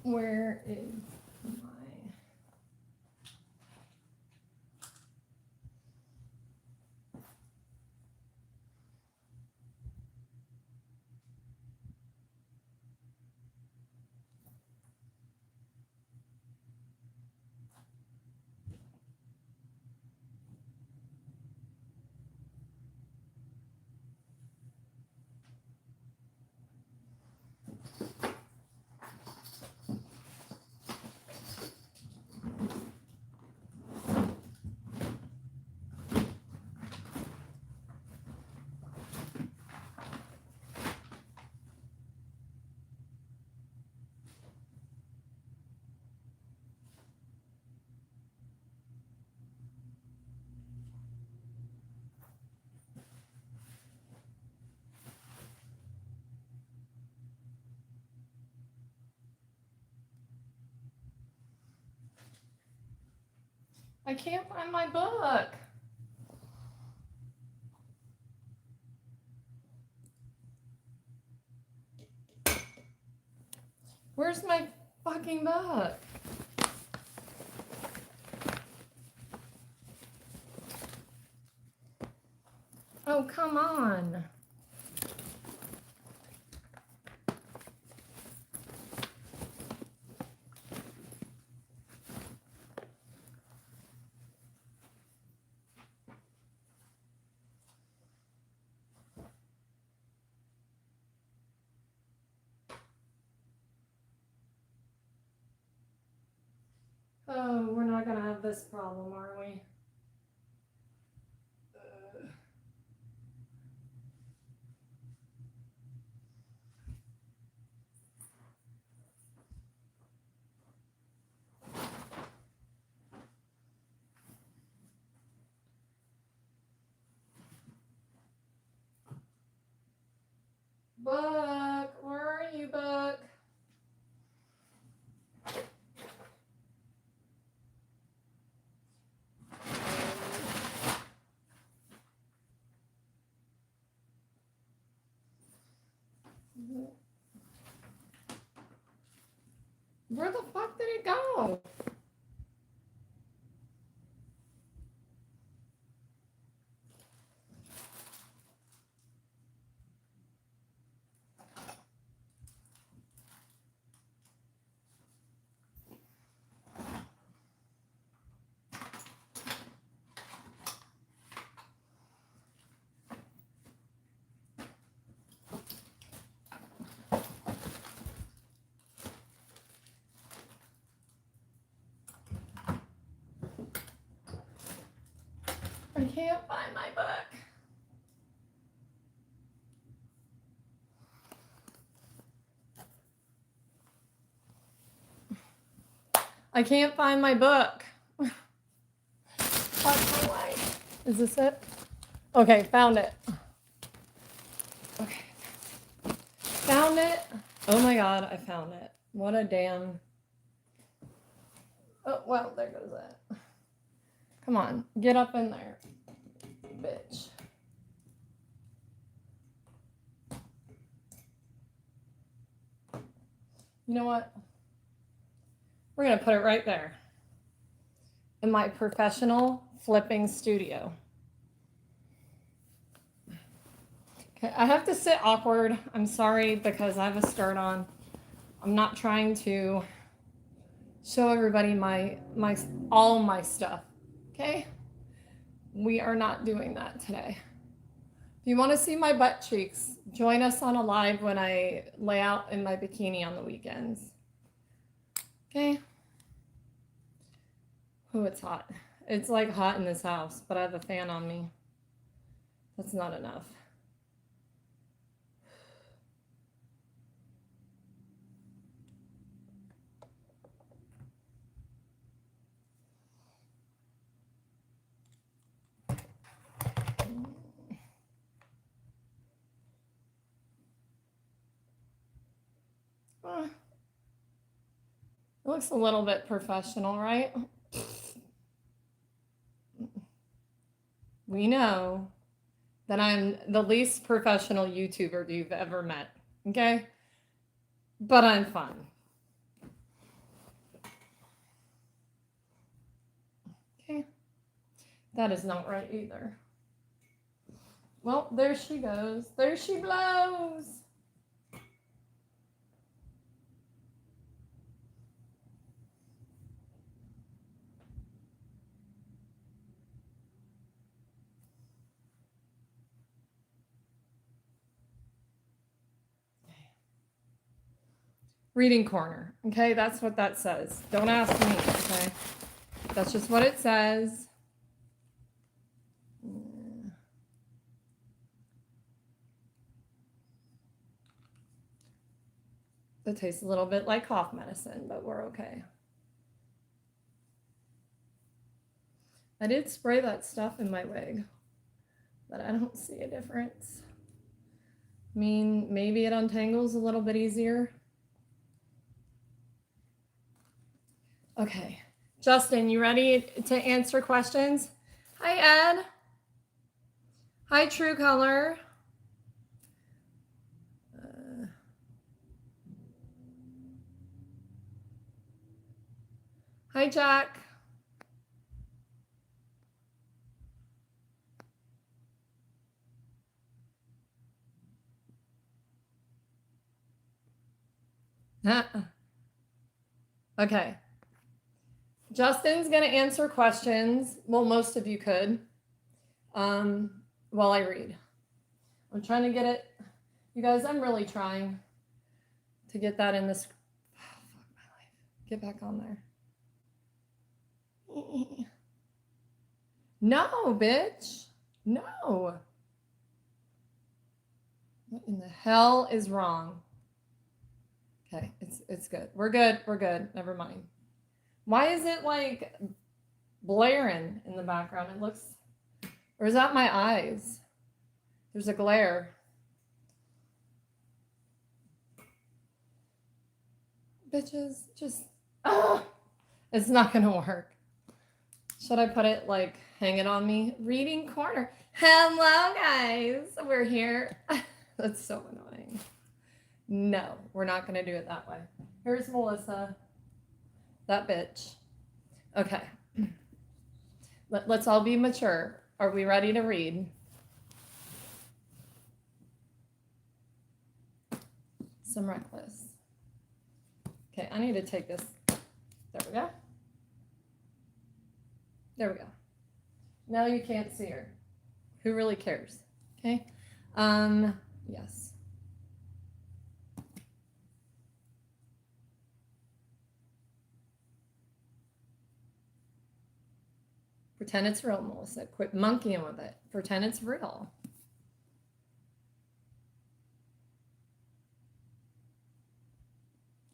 Where is my... I can't find my book. Where's my fucking book? Oh, come on. Oh, we're not gonna have this problem, are we? Book, where are you, book? Where the fuck did it go? I can't find my book. I can't find my book. Fuck my life. Is this it? Okay, found it. Okay. Found it. Oh my god, I found it. What a damn... Oh, well, there goes that. Come on, get up in there, bitch. You know what? We're gonna put it right there. In my professional flipping studio. Okay, I have to sit awkward. I'm sorry because I have a skirt on. I'm not trying to show everybody all my stuff. Okay? We are not doing that today. If you want to see my butt cheeks, join us on a live when I lay out in my bikini on the weekends. Okay? Oh, it's hot. It's like hot in this house, but I have a fan on me. That's not enough. It looks a little bit professional, right? We know that I'm the least professional YouTuber you've ever met, okay? But I'm fun. That is not right either. Well, there she goes. There she blows. Reading corner. Okay, that's what that says. Don't ask me, okay? That's just what it says. It tastes a little bit like cough medicine, but we're okay. I did spray that stuff in my wig, but I don't see a difference. I mean, maybe it untangles a little bit easier. Okay. Justin, you ready to answer questions? Hi, Ed. Hi, True Color. Hi, Jack. Okay. Justin's going to answer questions. Well, most of you could while I read. I'm trying to get it. You guys, I'm really trying to get that in this. Oh, fuck my life. Get back on there. No, bitch. No. What in the hell is wrong? Okay, it's good. We're good. We're good. Never mind. Why is it like blaring in the background? It looks, or is that my eyes? There's a glare. Bitches, just, it's not gonna work. Should I put it like, hang it on me? Reading corner. Hello, guys. We're here. That's so annoying. No, we're not gonna do it that way. Here's Melissa. That bitch. Okay. Let's all be mature. Are we ready to read? Some reckless. Okay, I need to take this. There we go. There we go. Now you can't see her. Who really cares? Okay. Yes. Pretend it's real, Melissa. Quit monkeying with it. Pretend it's real.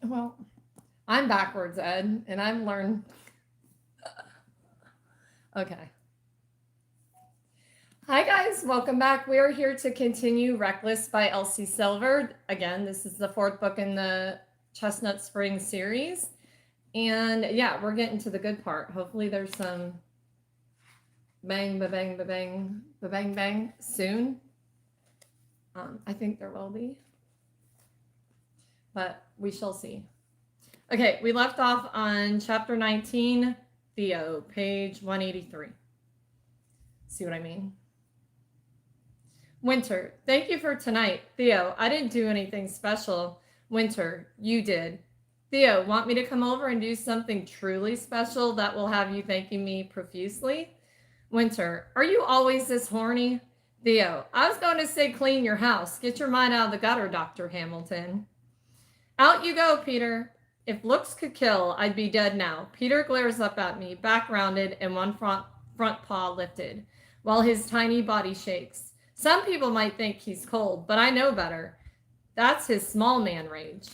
Well, I'm backwards, Ed, and I've learned. Okay. Hi, guys. Welcome back. We are here to continue Reckless by Elsie Silver. Again, this is the 4th book in the Chestnut Spring series. And yeah, we're getting to the good part. Hopefully there's some bang, ba-bang, ba-bang, ba-bang, bang soon. I think there will be. But we shall see. Okay, we left off on chapter 19, Theo, page 183. See what I mean? Winter, thank you for tonight. Theo, I didn't do anything special. Winter, you did. Theo, want me to come over and do something truly special that will have you thanking me profusely? Winter, are you always this horny? Theo, I was going to say clean your house. Get your mind out of the gutter, Dr. Hamilton. Out you go, Peter. If looks could kill, I'd be dead now. Peter glares up at me, back rounded and one front paw lifted, while his tiny body shakes. Some people might think he's cold, but I know better. That's his small man rage.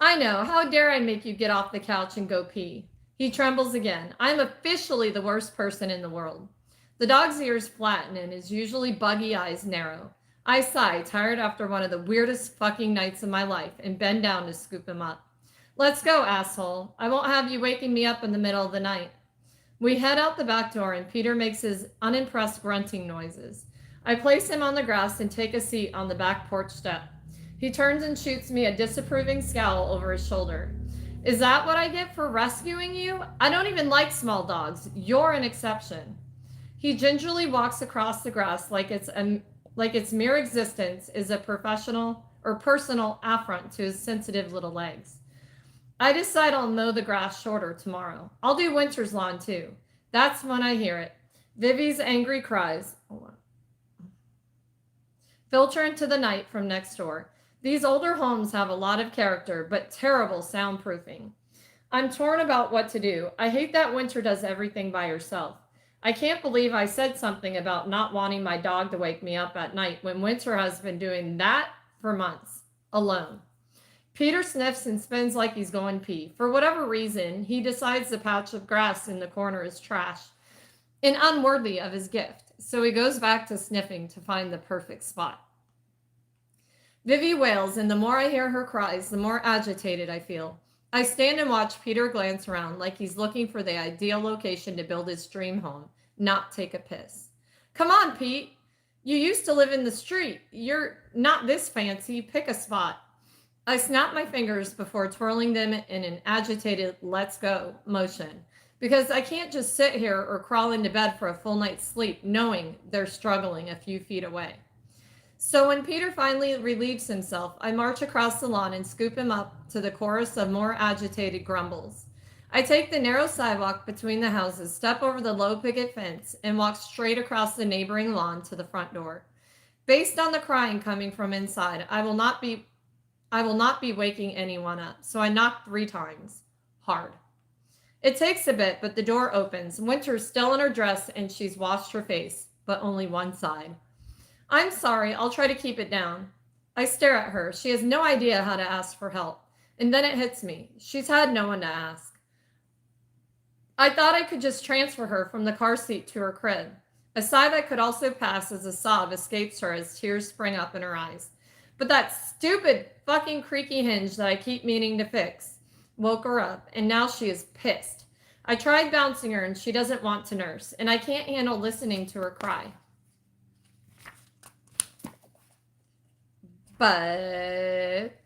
I know. How dare I make you get off the couch and go pee? He trembles again. I'm officially the worst person in the world. The dog's ears flatten and his usually buggy eyes narrow. I sigh, tired after one of the weirdest fucking nights of my life, and bend down to scoop him up. Let's go, asshole. I won't have you waking me up in the middle of the night. We head out the back door, and Peter makes his unimpressed grunting noises. I place him on the grass and take a seat on the back porch step. He turns and shoots me a disapproving scowl over his shoulder. Is that what I get for rescuing you? I don't even like small dogs. You're an exception. He gingerly walks across the grass like its mere existence is a professional or personal affront to his sensitive little legs. I decide I'll mow the grass shorter tomorrow. I'll do winter's lawn too. That's when I hear it. Vivy's angry cries filter into the night from next door. These older homes have a lot of character, but terrible soundproofing. I'm torn about what to do. I hate that Winter does everything by herself. I can't believe I said something about not wanting my dog to wake me up at night when Winter has been doing that for months, alone. Peter sniffs and spins like he's going pee. For whatever reason, he decides the patch of grass in the corner is trash and unworthy of his gift, so he goes back to sniffing to find the perfect spot. Vivy wails, and the more I hear her cries, the more agitated I feel. I stand and watch Peter glance around like he's looking for the ideal location to build his dream home, not take a piss. Come on, Pete. You used to live in the street. You're not this fancy. Pick a spot. I snap my fingers before twirling them in an agitated let's go motion, because I can't just sit here or crawl into bed for a full night's sleep knowing they're struggling a few feet away. So when Peter finally relieves himself, I march across the lawn and scoop him up to the chorus of more agitated grumbles. I take the narrow sidewalk between the houses, step over the low picket fence, and walk straight across the neighboring lawn to the front door. Based on the crying coming from inside, I will not be waking anyone up, so I knock 3 times. Hard. It takes a bit, but the door opens. Winter's still in her dress and she's washed her face, but only one side. I'm sorry, I'll try to keep it down. I stare at her. She has no idea how to ask for help. And then it hits me. She's had no one to ask. I thought I could just transfer her from the car seat to her crib. A sigh that could also pass as a sob escapes her as tears spring up in her eyes. But that stupid fucking creaky hinge that I keep meaning to fix woke her up, and now she is pissed. I tried bouncing her and she doesn't want to nurse, and I can't handle listening to her cry. But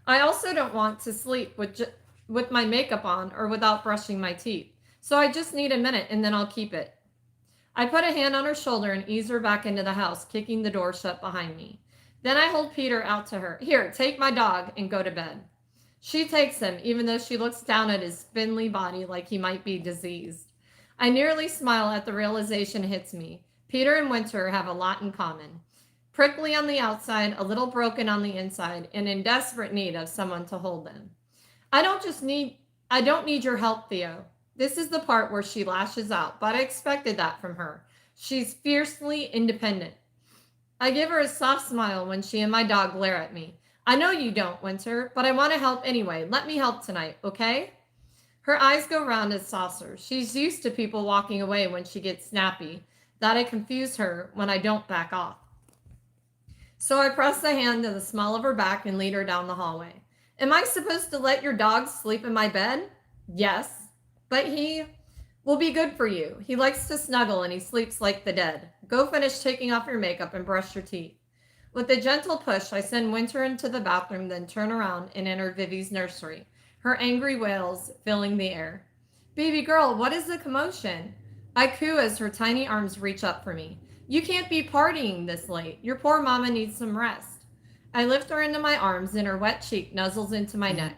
I also don't want to sleep with my makeup on or without brushing my teeth. So I just need a minute and then I'll keep it. I put a hand on her shoulder and ease her back into the house, kicking the door shut behind me. Then I hold Peter out to her. Here, take my dog and go to bed. She takes him, even though she looks down at his spindly body like he might be diseased. I nearly smile at the realization hits me. Peter and Winter have a lot in common. Prickly on the outside, a little broken on the inside, and in desperate need of someone to hold them. I don't need your help, Theo. This is the part where she lashes out, but I expected that from her. She's fiercely independent. I give her a soft smile when she and my dog glare at me. I know you don't, Winter, but I want to help anyway. Let me help tonight, okay? Her eyes go round as saucers. She's used to people walking away when she gets snappy. That I confuse her when I don't back off. So I press the hand to the small of her back and lead her down the hallway. Am I supposed to let your dog sleep in my bed? Yes, but he will be good for you. He likes to snuggle and he sleeps like the dead. Go finish taking off your makeup and brush your teeth. With a gentle push, I send Winter into the bathroom, then turn around and enter Vivy's nursery, her angry wails filling the air. Baby girl, what is the commotion? I coo as her tiny arms reach up for me. You can't be partying this late. Your poor mama needs some rest. I lift her into my arms and her wet cheek nuzzles into my neck.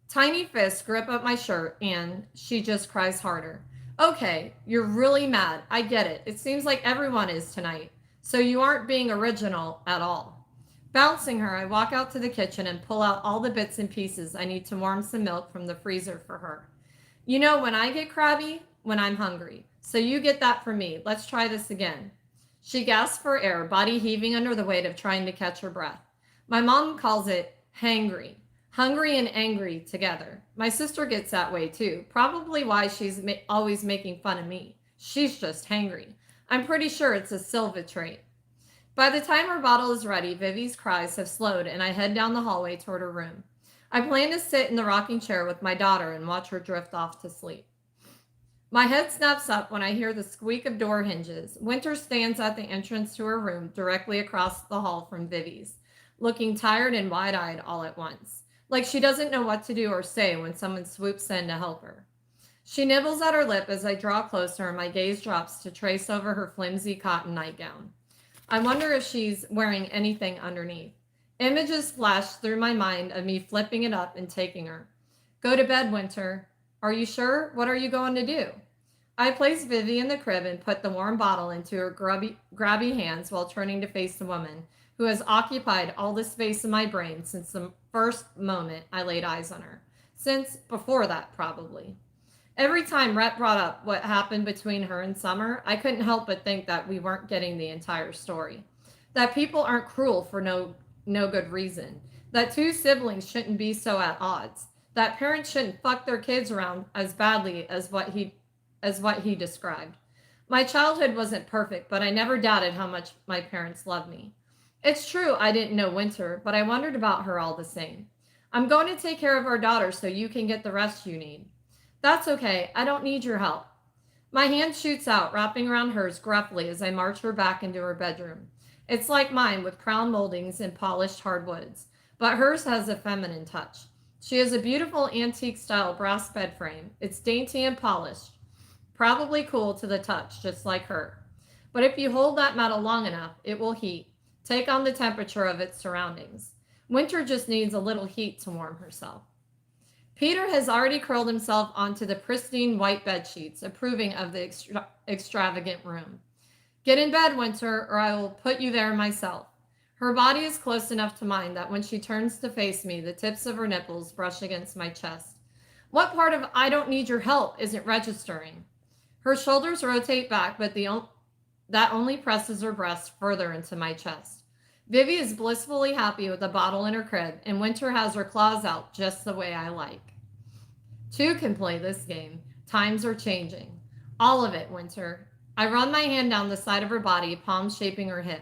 Tiny fists grip up my shirt and she just cries harder. Okay, you're really mad. I get it. It seems like everyone is tonight. So you aren't being original at all. Bouncing her, I walk out to the kitchen and pull out all the bits and pieces I need to warm some milk from the freezer for her. You know, when I get crabby, when I'm hungry. So you get that from me. Let's try this again. She gasps for air, body heaving under the weight of trying to catch her breath. My mom calls it hangry. Hungry and angry together. My sister gets that way too. Probably why she's always making fun of me. She's just hangry. I'm pretty sure it's a Silva trait. By the time her bottle is ready, Vivy's cries have slowed and I head down the hallway toward her room. I plan to sit in the rocking chair with my daughter and watch her drift off to sleep. My head snaps up when I hear the squeak of door hinges. Winter stands at the entrance to her room directly across the hall from Vivy's, looking tired and wide eyed all at once, like she doesn't know what to do or say when someone swoops in to help her. She nibbles at her lip as I draw closer and my gaze drops to trace over her flimsy cotton nightgown. I wonder if she's wearing anything underneath. Images flash through my mind of me flipping it up and taking her. Go to bed, Winter. Are you sure? What are you going to do? I place Vivy in the crib and put the warm bottle into her grabby hands while turning to face the woman who has occupied all the space in my brain since the first moment I laid eyes on her. Since before that, probably. Every time Rhett brought up what happened between her and Summer, I couldn't help but think that we weren't getting the entire story. That people aren't cruel for no good reason. That two siblings shouldn't be so at odds. That parents shouldn't fuck their kids around as badly as what he described. My childhood wasn't perfect, but I never doubted how much my parents loved me. It's true I didn't know Winter, but I wondered about her all the same. I'm going to take care of our daughter so you can get the rest you need. That's okay. I don't need your help. My hand shoots out, wrapping around hers gruffly as I march her back into her bedroom. It's like mine with crown moldings and polished hardwoods, but hers has a feminine touch. She has a beautiful antique style brass bed frame. It's dainty and polished, probably cool to the touch, just like her. But if you hold that metal long enough, it will heat, take on the temperature of its surroundings. Winter just needs a little heat to warm herself. Peter has already curled himself onto the pristine white bed sheets, approving of the extravagant room. Get in bed, Winter, or I will put you there myself. Her body is close enough to mine that when she turns to face me, the tips of her nipples brush against my chest. What part of I don't need your help isn't registering? Her shoulders rotate back, but that only presses her breast further into my chest. Vivy is blissfully happy with the bottle in her crib, and Winter has her claws out just the way I like. Two can play this game. Times are changing. All of it, Winter. I run my hand down the side of her body, palm shaping her hip.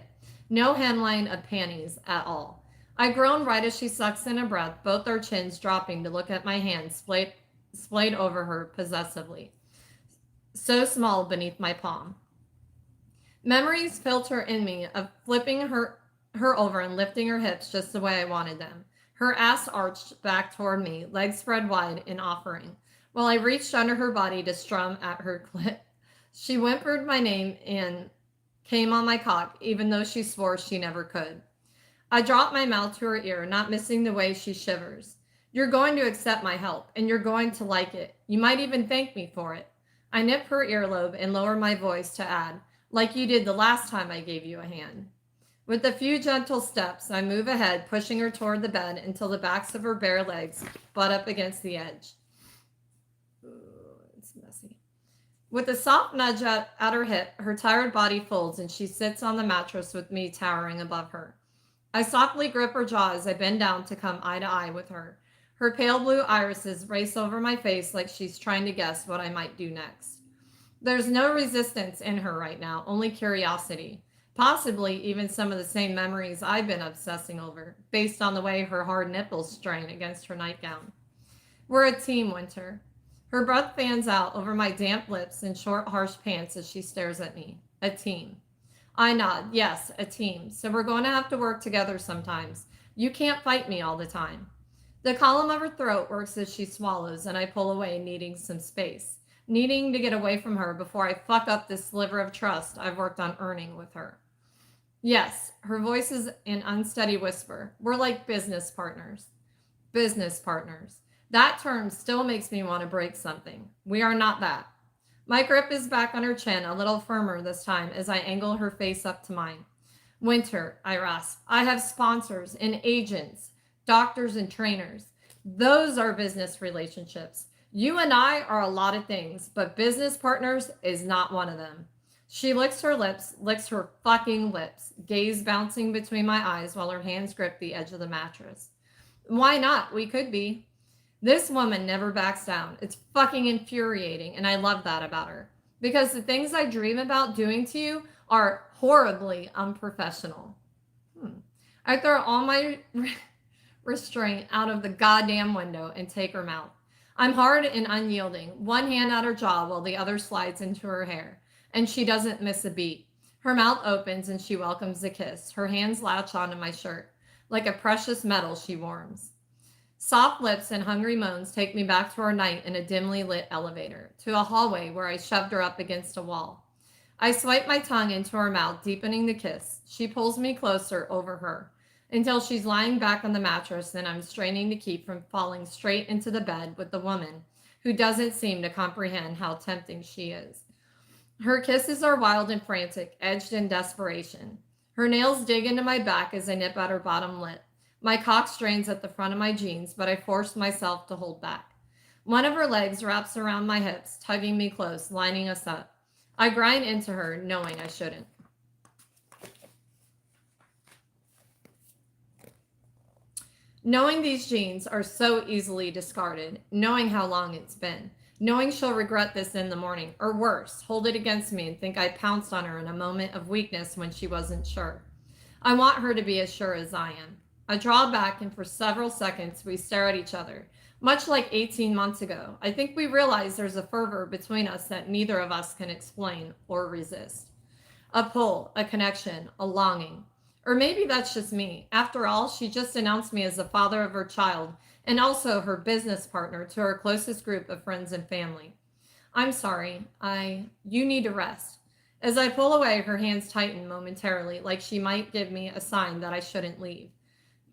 No hemline of panties at all. I groan right as she sucks in a breath, both our chins dropping to look at my hands splayed over her possessively, so small beneath my palm. Memories filter in me of flipping her over and lifting her hips just the way I wanted them. Her ass arched back toward me, legs spread wide in offering, while I reached under her body to strum at her clit. She whimpered my name and came on my cock, even though she swore she never could. I dropped my mouth to her ear, not missing the way she shivers. You're going to accept my help, and you're going to like it. You might even thank me for it. I nip her earlobe and lower my voice to add, like you did the last time I gave you a hand. With a few gentle steps, I move ahead, pushing her toward the bed until the backs of her bare legs butt up against the edge. Ooh, it's messy. With a soft nudge at her hip, her tired body folds and she sits on the mattress with me towering above her. I softly grip her jaw as I bend down to come eye to eye with her. Her pale blue irises race over my face like she's trying to guess what I might do next. There's no resistance in her right now, only curiosity. Possibly even some of the same memories I've been obsessing over, based on the way her hard nipples strain against her nightgown. We're a team, Winter. Her breath fans out over my damp lips and short, harsh pants as she stares at me. A team. I nod. Yes, a team. So we're going to have to work together sometimes. You can't fight me all the time. The column of her throat works as she swallows, and I pull away, needing some space. Needing to get away from her before I fuck up this sliver of trust I've worked on earning with her. Yes, her voice is an unsteady whisper. We're like business partners. Business partners. That term still makes me want to break something. We are not that. My grip is back on her chin, a little firmer this time as I angle her face up to mine. Winter, I rasp. I have sponsors and agents, doctors and trainers. Those are business relationships. You and I are a lot of things, but business partners is not one of them. She licks her lips, licks her fucking lips, gaze bouncing between my eyes while her hands grip the edge of the mattress. Why not? We could be. This woman never backs down. It's fucking infuriating, and I love that about her. Because the things I dream about doing to you are horribly unprofessional. I throw all my restraint out of the goddamn window and take her mouth. I'm hard and unyielding, one hand at her jaw while the other slides into her hair, and she doesn't miss a beat. Her mouth opens and she welcomes the kiss. Her hands latch onto my shirt. Like a precious metal, she warms. Soft lips and hungry moans take me back to our night in a dimly lit elevator, to a hallway where I shoved her up against a wall. I swipe my tongue into her mouth, deepening the kiss. She pulls me closer over her until she's lying back on the mattress and I'm straining to keep from falling straight into the bed with the woman who doesn't seem to comprehend how tempting she is. Her kisses are wild and frantic, edged in desperation. Her nails dig into my back as I nip at her bottom lip. My cock strains at the front of my jeans, but I force myself to hold back. One of her legs wraps around my hips, tugging me close, lining us up. I grind into her, knowing I shouldn't. Knowing these jeans are so easily discarded, knowing how long it's been, knowing she'll regret this in the morning, or worse, hold it against me and think I pounced on her in a moment of weakness when she wasn't sure. I want her to be as sure as I am. I draw back, and for several seconds we stare at each other, much like 18 months ago. I think we realize there's a fervor between us that neither of us can explain or resist. A pull, a connection, a longing. Or maybe that's just me. After all, she just announced me as the father of her child and also her business partner to her closest group of friends and family. I'm sorry. You need to rest. As I pull away, her hands tighten momentarily, like she might give me a sign that I shouldn't leave,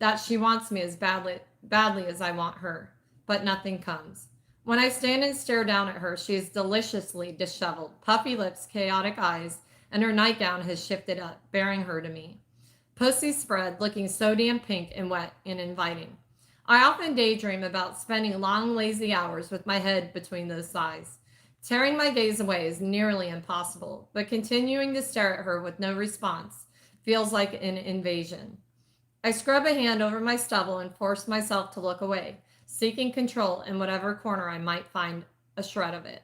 that she wants me as badly as I want her. But nothing comes. When I stand and stare down at her, she is deliciously disheveled, puffy lips, chaotic eyes, and her nightgown has shifted up, bearing her to me. Pussy spread, looking so damn pink and wet and inviting. I often daydream about spending long, lazy hours with my head between those thighs. Tearing my gaze away is nearly impossible, but continuing to stare at her with no response feels like an invasion. I scrub a hand over my stubble and force myself to look away, seeking control in whatever corner I might find a shred of it.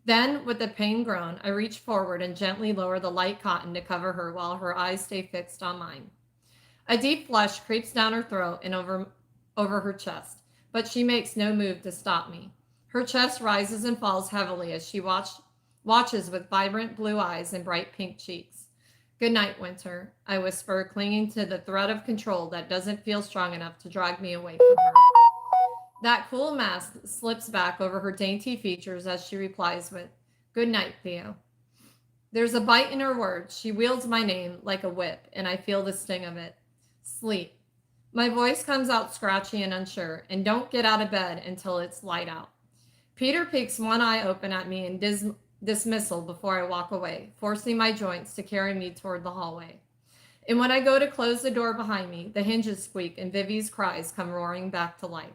Then, with a pained groan, I reach forward and gently lower the light cotton to cover her while her eyes stay fixed on mine. A deep flush creeps down her throat and over her chest, but she makes no move to stop me. Her chest rises and falls heavily as she watches with vibrant blue eyes and bright pink cheeks. Good night, Winter, I whisper, clinging to the thread of control that doesn't feel strong enough to drag me away from her. That cool mask slips back over her dainty features as she replies with, "Good night, Theo." There's a bite in her words. She wields my name like a whip, and I feel the sting of it. Sleep. My voice comes out scratchy and unsure, and don't get out of bed until it's light out. Peter peeks one eye open at me in dismissal before I walk away, forcing my joints to carry me toward the hallway. And when I go to close the door behind me, the hinges squeak and Vivy's cries come roaring back to life.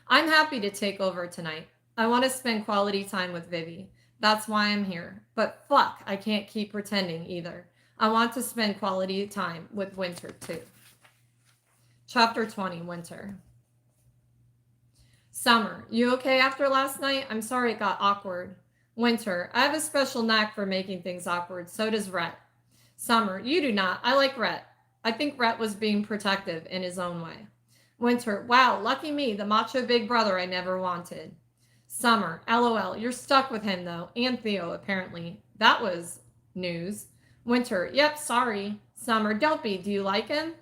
I'm happy to take over tonight. I want to spend quality time with Vivy. That's why I'm here. But fuck, I can't keep pretending either. I want to spend quality time with Winter too. Chapter 20, Winter. Summer, you okay after last night? I'm sorry it got awkward. Winter, I have a special knack for making things awkward. So does Rhett. Summer, you do not. I like Rhett. I think Rhett was being protective in his own way. Winter, wow, lucky me, the macho big brother I never wanted. Summer, LOL, you're stuck with him though, and Theo apparently. That was news. Winter, yep, sorry. Summer, don't be, do you like him?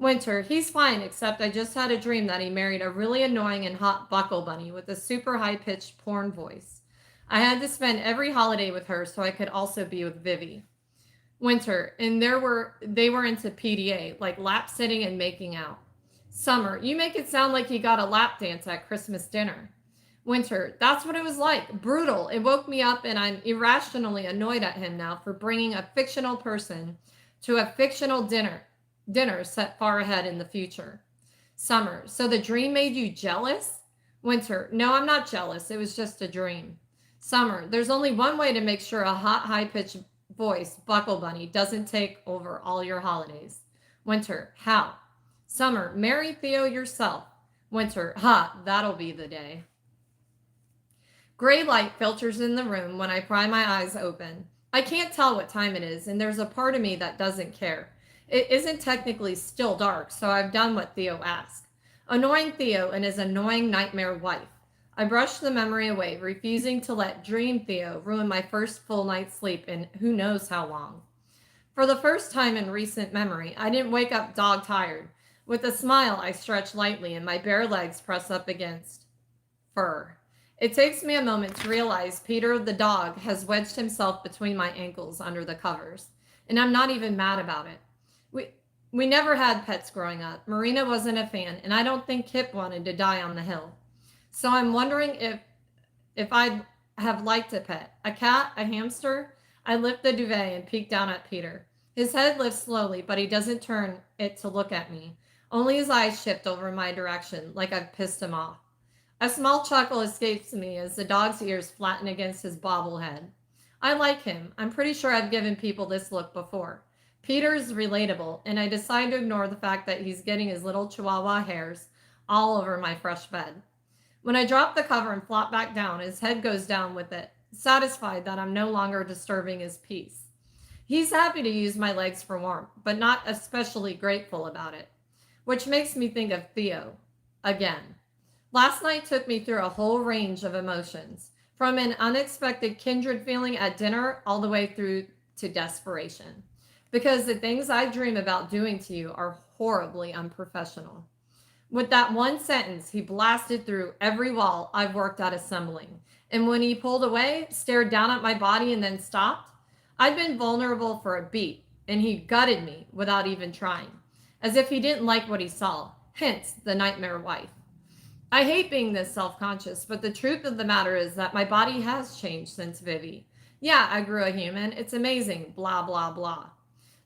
Winter, he's fine, except I just had a dream that he married a really annoying and hot buckle bunny with a super high-pitched porn voice. I had to spend every holiday with her so I could also be with Vivy. Winter, and they were into PDA, like lap sitting and making out. Summer, you make it sound like he got a lap dance at Christmas dinner. Winter, that's what it was like. Brutal. It woke me up and I'm irrationally annoyed at him now for bringing a fictional person to a fictional dinner set far ahead in the future. Summer, so the dream made you jealous? Winter, no, I'm not jealous. It was just a dream. Summer, there's only one way to make sure a hot, high-pitched voice, Buckle Bunny, doesn't take over all your holidays. Winter, how? Summer, marry Theo yourself. Winter, that'll be the day. Gray light filters in the room when I pry my eyes open. I can't tell what time it is, and there's a part of me that doesn't care. It isn't technically still dark, so I've done what Theo asked. Annoying Theo and his annoying nightmare wife. I brushed the memory away, refusing to let Dream Theo ruin my first full night's sleep in who knows how long. For the first time in recent memory, I didn't wake up dog tired. With a smile, I stretch lightly and my bare legs press up against fur. It takes me a moment to realize Peter the dog has wedged himself between my ankles under the covers, and I'm not even mad about it. We we never had pets growing up. Marina wasn't a fan, and I don't think Kip wanted to die on the hill. So I'm wondering if I'd have liked a pet. A cat, a hamster? I lift the duvet and peek down at Peter. His head lifts slowly, but he doesn't turn it to look at me. Only his eyes shift over my direction, like I've pissed him off. A small chuckle escapes me as the dog's ears flatten against his bobblehead. I like him. I'm pretty sure I've given people this look before. Peter is relatable, and I decide to ignore the fact that he's getting his little chihuahua hairs all over my fresh bed. When I drop the cover and flop back down, his head goes down with it, satisfied that I'm no longer disturbing his peace. He's happy to use my legs for warmth, but not especially grateful about it, which makes me think of Theo again. Last night took me through a whole range of emotions, from an unexpected kindred feeling at dinner all the way through to desperation, because the things I dream about doing to you are horribly unprofessional. With that one sentence, he blasted through every wall I've worked at assembling. And when he pulled away, stared down at my body, and then stopped, I'd been vulnerable for a beat, and he gutted me without even trying, as if he didn't like what he saw, hence the nightmare wife. I hate being this self-conscious, but the truth of the matter is that my body has changed since Vivy. Yeah, I grew a human. It's amazing, blah, blah, blah.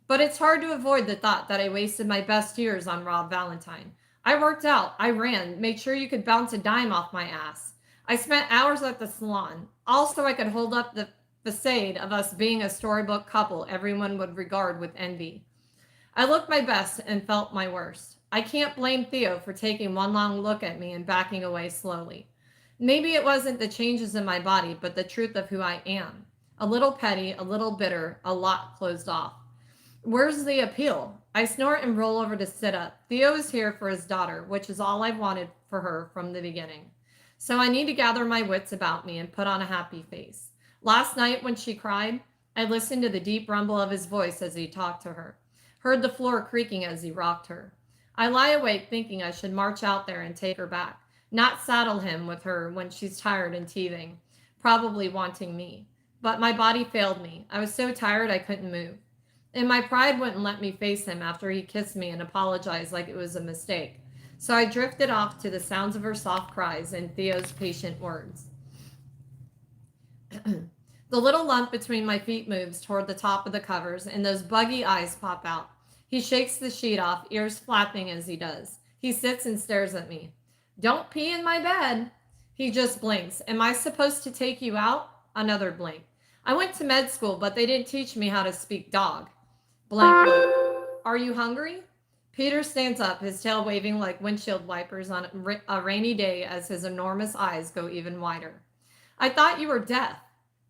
But it's hard to avoid the thought that I wasted my best years on Rob Valentine. I worked out, I ran, made sure you could bounce a dime off my ass. I spent hours at the salon, all so I could hold up the facade of us being a storybook couple everyone would regard with envy. I looked my best and felt my worst. I can't blame Theo for taking one long look at me and backing away slowly. Maybe it wasn't the changes in my body, but the truth of who I am. A little petty, a little bitter, a lot closed off. Where's the appeal? I snort and roll over to sit up. Theo is here for his daughter, which is all I've wanted for her from the beginning. So I need to gather my wits about me and put on a happy face. Last night when she cried, I listened to the deep rumble of his voice as he talked to her, heard the floor creaking as he rocked her. I lie awake thinking I should march out there and take her back, not saddle him with her when she's tired and teething, probably wanting me. But my body failed me. I was so tired I couldn't move. And my pride wouldn't let me face him after he kissed me and apologized like it was a mistake. So I drifted off to the sounds of her soft cries and Theo's patient words. The little lump between my feet moves toward the top of the covers, and those buggy eyes pop out. He shakes the sheet off, ears flapping as he does. He sits and stares at me. Don't pee in my bed. He just blinks. Am I supposed to take you out? Another blink. I went to med school, but they didn't teach me how to speak dog. Blank look. Are you hungry? Peter stands up, his tail waving like windshield wipers on a rainy day as his enormous eyes go even wider. I thought you were deaf,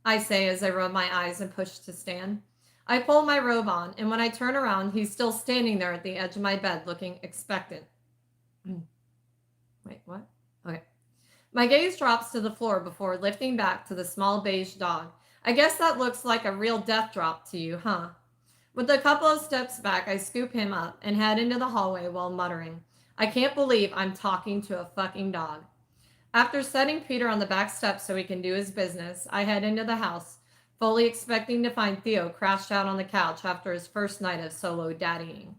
I say as I rub my eyes and push to stand. I pull my robe on, and when I turn around, he's still standing there at the edge of my bed looking expectant. Wait, what? Okay. My gaze drops to the floor before lifting back to the small beige dog. I guess that looks like a real death drop to you, huh? With a couple of steps back, I scoop him up and head into the hallway while muttering, I can't believe I'm talking to a fucking dog. After setting Peter on the back steps so he can do his business, I head into the house, fully expecting to find Theo crashed out on the couch after his first night of solo daddying.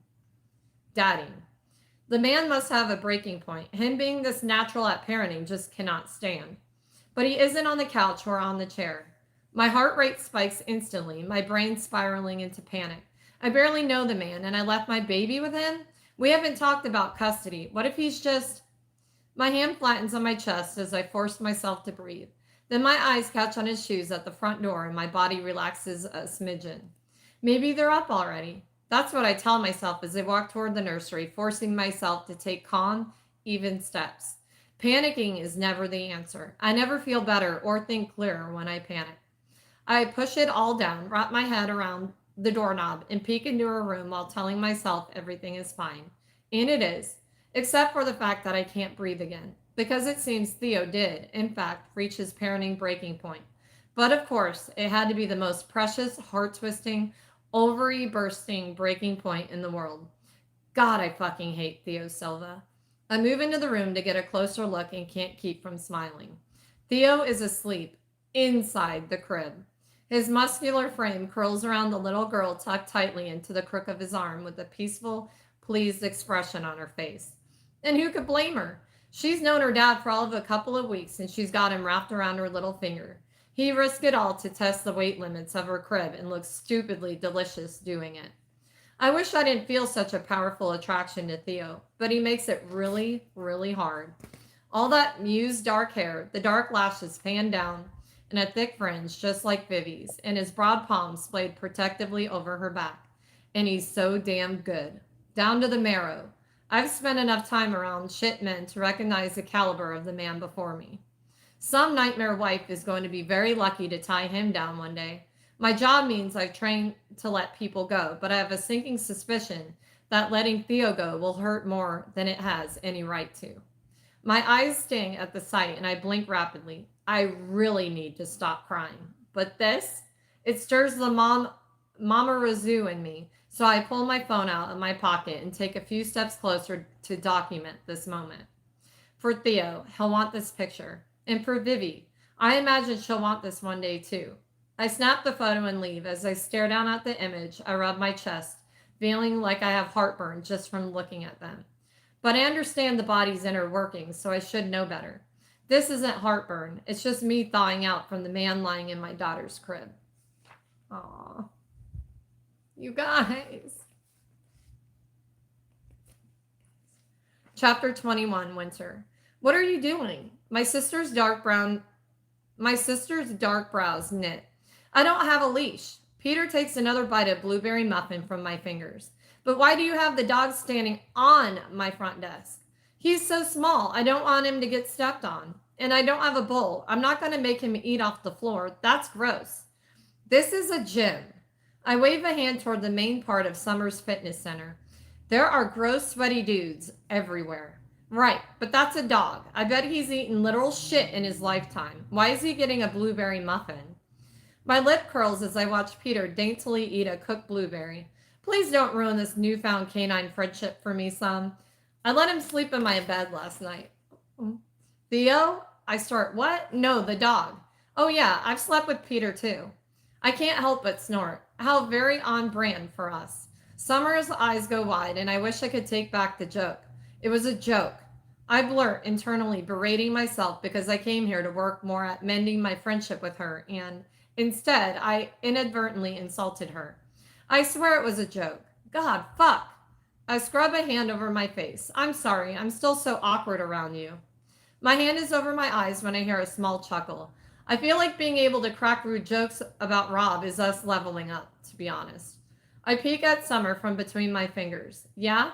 The man must have a breaking point. Him being this natural at parenting just cannot stand. But he isn't on the couch or on the chair. My heart rate spikes instantly, my brain spiraling into panic. I barely know the man, and I left my baby with him? We haven't talked about custody. What if he's just... My hand flattens on my chest as I force myself to breathe. Then my eyes catch on his shoes at the front door, and my body relaxes a smidgen. Maybe they're up already. That's what I tell myself as I walk toward the nursery, forcing myself to take calm, even steps. Panicking is never the answer. I never feel better or think clearer when I panic. I push it all down, wrap my head around the doorknob, and peek into her room while telling myself everything is fine. And it is, except for the fact that I can't breathe again. because it seems Theo did, in fact, reach his parenting breaking point. But of course, it had to be the most precious, heart twisting, ovary bursting breaking point in the world. God, I fucking hate Theo Silva. I move into the room to get a closer look and can't keep from smiling. Theo is asleep inside the crib. His muscular frame curls around the little girl tucked tightly into the crook of his arm with a peaceful, pleased expression on her face. And who could blame her? She's known her dad for all of a couple of weeks and she's got him wrapped around her little finger. He risked it all to test the weight limits of her crib and looks stupidly delicious doing it. I wish I didn't feel such a powerful attraction to Theo, but he makes it really, really hard. All that Muse dark hair, the dark lashes fanned down, and a thick fringe just like Vivy's, and his broad palms splayed protectively over her back. And he's so damn good. Down to the marrow. I've spent enough time around shit men to recognize the caliber of the man before me. Some nightmare wife is going to be very lucky to tie him down one day. My job means I've trained to let people go, but I have a sinking suspicion that letting Theo go will hurt more than it has any right to. My eyes sting at the sight and I blink rapidly. I really need to stop crying. But this, it stirs the Mama Razoo in me, so I pull my phone out of my pocket and take a few steps closer to document this moment. For Theo, he'll want this picture. And for Vivy, I imagine she'll want this one day too. I snap the photo and leave. As I stare down at the image, I rub my chest, feeling like I have heartburn just from looking at them. But I understand the body's inner workings, so I should know better. This isn't heartburn. It's just me thawing out from the man lying in my daughter's crib. Aw. You guys. Chapter 21, Winter. What are you doing? My sister's dark brows knit. I don't have a leash. Peter takes another bite of blueberry muffin from my fingers. But why do you have the dog standing on my front desk? He's so small. I don't want him to get stepped on. And I don't have a bowl. I'm not going to make him eat off the floor. That's gross. This is a gym. I wave a hand toward the main part of Summer's fitness center. There are gross, sweaty dudes everywhere. Right, but that's a dog. I bet he's eaten literal shit in his lifetime. Why is he getting a blueberry muffin? My lip curls as I watch Peter daintily eat a cooked blueberry. Please don't ruin this newfound canine friendship for me, son. I let him sleep in my bed last night. Theo? I start, what? No, the dog. Oh yeah, I've slept with Peter too. I can't help but snort. How very on brand for us. Summer's eyes go wide and I wish I could take back the joke. It was a joke. I blurt internally, berating myself because I came here to work more at mending my friendship with her and instead I inadvertently insulted her. I swear it was a joke. God, fuck. I scrub a hand over my face. I'm sorry, I'm still so awkward around you. My hand is over my eyes when I hear a small chuckle. I feel like being able to crack rude jokes about Rob is us leveling up, to be honest. I peek at Summer from between my fingers. Yeah?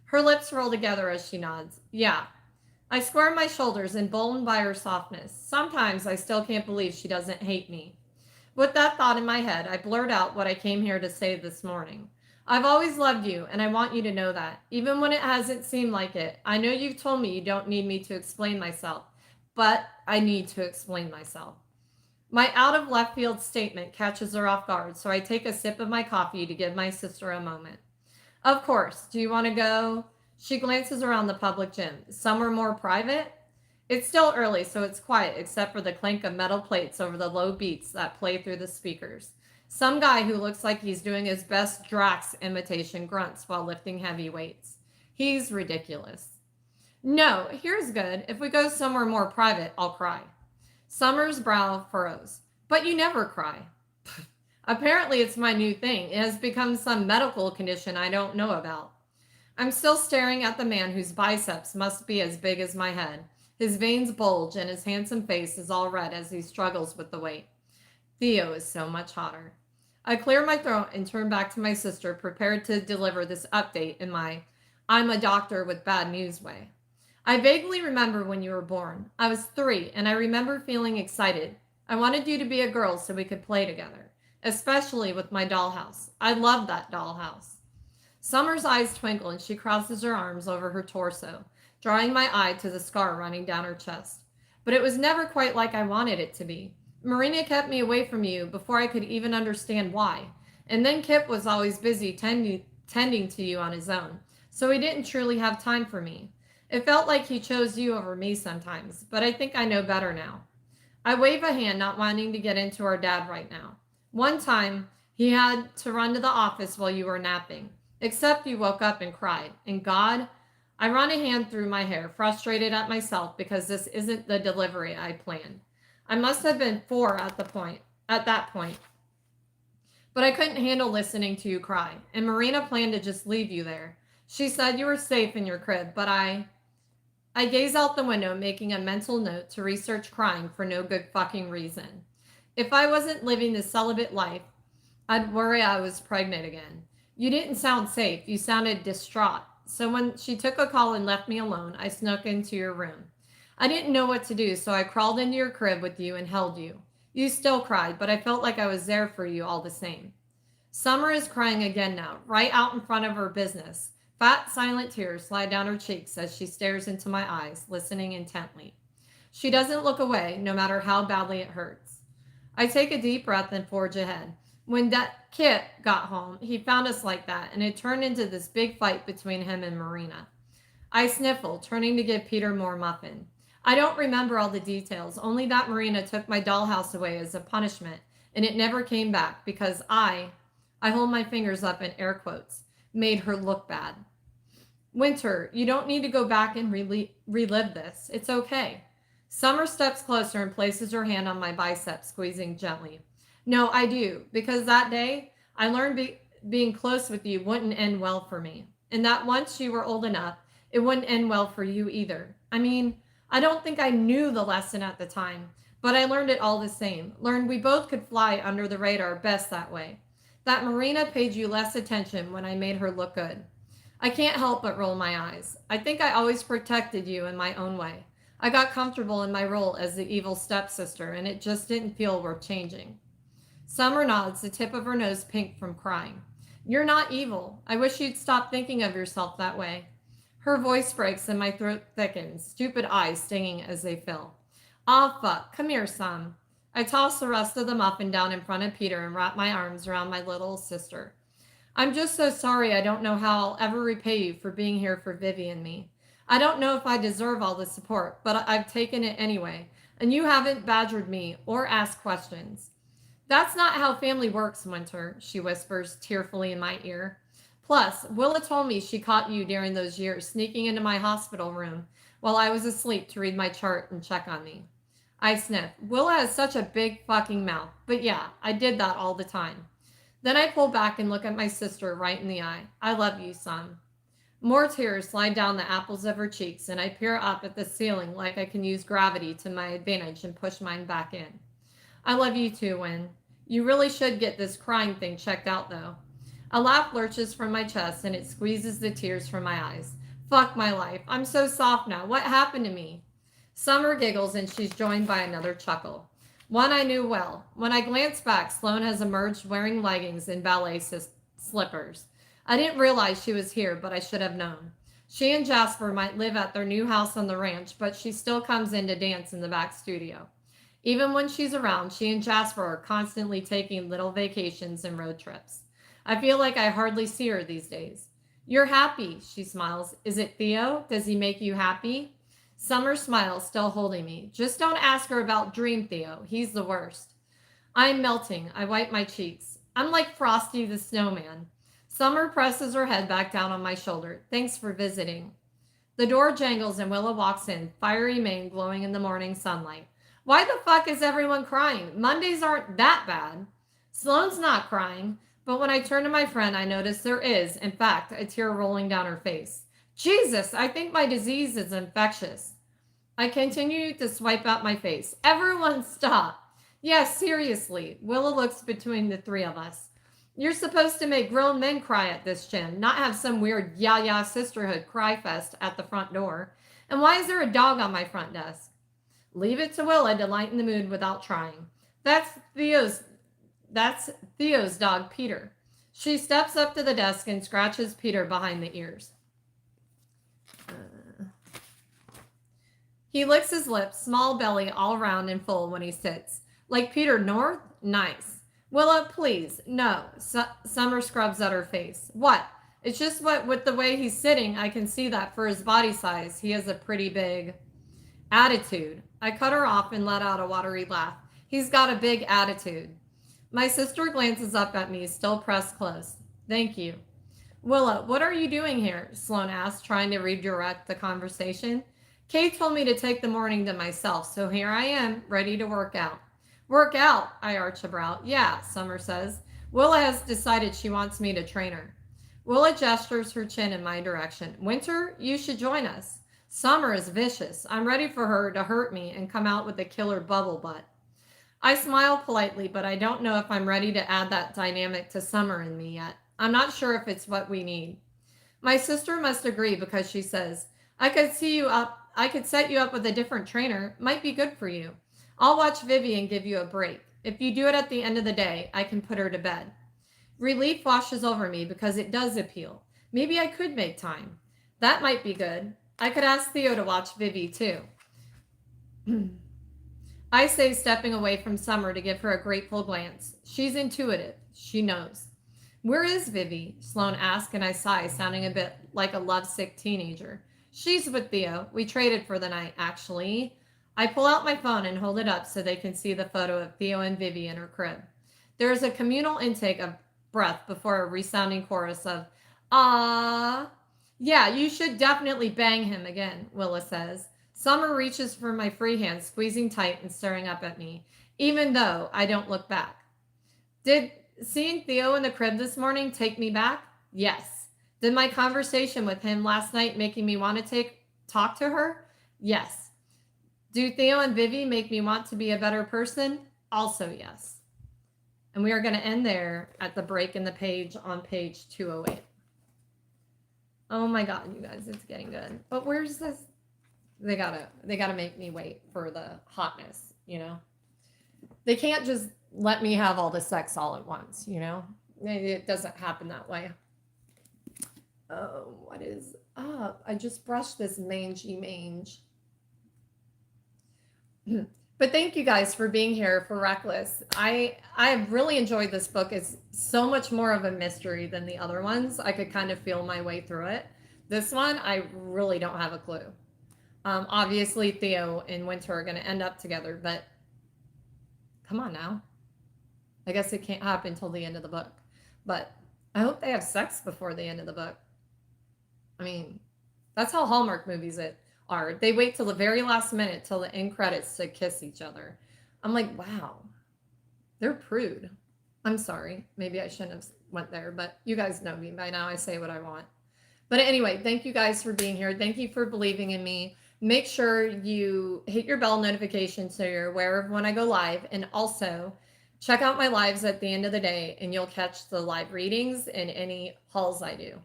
Her lips roll together as she nods. Yeah. I square my shoulders, emboldened by her softness. Sometimes I still can't believe she doesn't hate me. With that thought in my head, I blurt out what I came here to say this morning. I've always loved you, and I want you to know that. Even when it hasn't seemed like it. I know you've told me you don't need me to explain myself, but I need to explain myself. My out of left field statement catches her off guard, so I take a sip of my coffee to give my sister a moment. Of course. Do you want to go? She glances around the public gym. Somewhere more private? It's still early, so it's quiet except for the clink of metal plates over the low beats that play through the speakers. Some guy who looks like he's doing his best Drax imitation grunts while lifting heavy weights. He's ridiculous. No, here's good. If we go somewhere more private, I'll cry. Summer's brow furrows. But you never cry. Apparently it's my new thing. It has become some medical condition I don't know about. I'm still staring at the man whose biceps must be as big as my head. His veins bulge and his handsome face is all red as he struggles with the weight. Theo is so much hotter. I clear my throat and turn back to my sister, prepared to deliver this update in my I'm a doctor with bad news way. I vaguely remember when you were born. I was 3 and I remember feeling excited. I wanted you to be a girl so we could play together, especially with my dollhouse. I love that dollhouse. Summer's eyes twinkle and she crosses her arms over her torso, drawing my eye to the scar running down her chest. But it was never quite like I wanted it to be. Marina kept me away from you before I could even understand why. And then Kip was always busy tending to you on his own, so he didn't truly have time for me. It felt like he chose you over me sometimes, but I think I know better now. I wave a hand, not wanting to get into our dad right now. One time, he had to run to the office while you were napping, except you woke up and cried. And God, I run a hand through my hair, frustrated at myself because this isn't the delivery I planned. I must have been 4 at that point. But I couldn't handle listening to you cry, and Marina planned to just leave you there. She said you were safe in your crib, but I gaze out the window, making a mental note to research crying for no good fucking reason. If I wasn't living the celibate life, I'd worry I was pregnant again. You didn't sound safe. You sounded distraught. So when she took a call and left me alone, I snuck into your room. I didn't know what to do, so I crawled into your crib with you and held you. You still cried, but I felt like I was there for you all the same. Summer is crying again now, right out in front of her business. Fat, silent tears slide down her cheeks as she stares into my eyes, listening intently. She doesn't look away, no matter how badly it hurts. I take a deep breath and forge ahead. When that Kit got home, he found us like that, and it turned into this big fight between him and Marina. I sniffle, turning to give Peter more muffin. I don't remember all the details, only that Marina took my dollhouse away as a punishment, and it never came back because I hold my fingers up in air quotes, made her look bad. Winter, you don't need to go back and relive this. It's okay. Summer steps closer and places her hand on my bicep, squeezing gently. No, I do, because that day, I learned being close with you wouldn't end well for me. And that once you were old enough, it wouldn't end well for you either. I mean, I don't think I knew the lesson at the time, but I learned it all the same. Learned we both could fly under the radar best that way. That Marina paid you less attention when I made her look good. I can't help but roll my eyes. I think I always protected you in my own way. I got comfortable in my role as the evil stepsister, and it just didn't feel worth changing. Summer nods, the tip of her nose pink from crying. You're not evil. I wish you'd stop thinking of yourself that way. Her voice breaks and my throat thickens, stupid eyes stinging as they fill. Ah, fuck. Come here, Sam. I toss the rest of the muffin down in front of Peter and wrap my arms around my little sister. I'm just so sorry I don't know how I'll ever repay you for being here for Vivy and me. I don't know if I deserve all the support, but I've taken it anyway, and you haven't badgered me or asked questions. That's not how family works, Winter, she whispers tearfully in my ear. Plus, Willa told me she caught you during those years sneaking into my hospital room while I was asleep to read my chart and check on me. I sniff. Willa has such a big fucking mouth, but yeah, I did that all the time. Then I pull back and look at my sister right in the eye. I love you, son. More tears slide down the apples of her cheeks, and I peer up at the ceiling like I can use gravity to my advantage and push mine back in. I love you too, Win. You really should get this crying thing checked out, though. A laugh lurches from my chest, and it squeezes the tears from my eyes. Fuck my life. I'm so soft now. What happened to me? Summer giggles, and she's joined by another chuckle. One I knew well. When I glance back, Sloane has emerged wearing leggings and ballet slippers. I didn't realize she was here, but I should have known. She and Jasper might live at their new house on the ranch, but she still comes in to dance in the back studio. Even when she's around, she and Jasper are constantly taking little vacations and road trips. I feel like I hardly see her these days. You're happy, she smiles. Is it Theo? Does he make you happy? Summer smiles, still holding me. Just don't ask her about Dream Theo. He's the worst. I'm melting. I wipe my cheeks. I'm like Frosty the Snowman. Summer presses her head back down on my shoulder. Thanks for visiting. The door jangles and Willa walks in, fiery mane glowing in the morning sunlight. Why the fuck is everyone crying? Mondays aren't that bad. Sloane's not crying, but when I turn to my friend, I notice there is, in fact, a tear rolling down her face. Jesus, I think my disease is infectious. I continue to swipe out my face. Everyone stop. Yes, seriously. Willa looks between the three of us. You're supposed to make grown men cry at this gym, not have some weird yah-yah sisterhood cry fest at the front door. And why is there a dog on my front desk? Leave it to Willa to lighten the mood without trying. That's Theo's dog, Peter. She steps up to the desk and scratches Peter behind the ears. He licks his lips, small belly all round and full when he sits. Like Peter North? Nice. Willa, please. No. Summer scrubs at her face. What? It's just what with the way he's sitting, I can see that for his body size, he has a pretty big attitude. I cut her off and let out a watery laugh. He's got a big attitude. My sister glances up at me, still pressed close. Thank you. Willa, what are you doing here? Sloane asked, trying to redirect the conversation. Kay told me to take the morning to myself, so here I am, ready to work out. Work out, I arch a brow. Yeah, Summer says. Willa has decided she wants me to train her. Willa gestures her chin in my direction. Winter, you should join us. Summer is vicious. I'm ready for her to hurt me and come out with a killer bubble butt. I smile politely, but I don't know if I'm ready to add that dynamic to Summer in me yet. I'm not sure if it's what we need. My sister must agree because she says, I could set you up with a different trainer. Might be good for you. I'll watch Vivy and give you a break. If you do it at the end of the day, I can put her to bed. Relief washes over me because it does appeal. Maybe I could make time. That might be good. I could ask Theo to watch Vivy too. I say, stepping away from Summer to give her a grateful glance. She's intuitive. She knows. Where is Vivy? Sloane asks, and I sigh, sounding a bit like a lovesick teenager. She's with Theo. We traded for the night, actually. I pull out my phone and hold it up so they can see the photo of Theo and Vivy in her crib. There is a communal intake of breath before a resounding chorus of, ah. Yeah, you should definitely bang him again, Willa says. Summer reaches for my free hand, squeezing tight and staring up at me, even though I don't look back. Did seeing Theo in the crib this morning take me back? Yes. Did my conversation with him last night making me want to talk to her? Yes. Do Theo and Vivy make me want to be a better person? Also yes. And we are going to end there at the break in the page on page 208. Oh my God, you guys, it's getting good. But where's this? They gotta make me wait for the hotness, you know? They can't just let me have all the sex all at once, you know? It doesn't happen that way. Oh, what is up? I just brushed this mange. But thank you guys for being here for Reckless. I really enjoyed this book. It's so much more of a mystery than the other ones. I could kind of feel my way through it. This one, I really don't have a clue. Obviously, Theo and Winter are going to end up together, but come on now. I guess it can't happen until the end of the book. But I hope they have sex before the end of the book. I mean, that's how Hallmark movies are. They wait till the very last minute, till the end credits, to kiss each other. I'm like, wow, they're prude. I'm sorry. Maybe I shouldn't have went there, but you guys know me by now. I say what I want. But anyway, thank you guys for being here. Thank you for believing in me. Make sure you hit your bell notification so you're aware of when I go live. And also check out my lives at the end of the day and you'll catch the live readings and any hauls I do.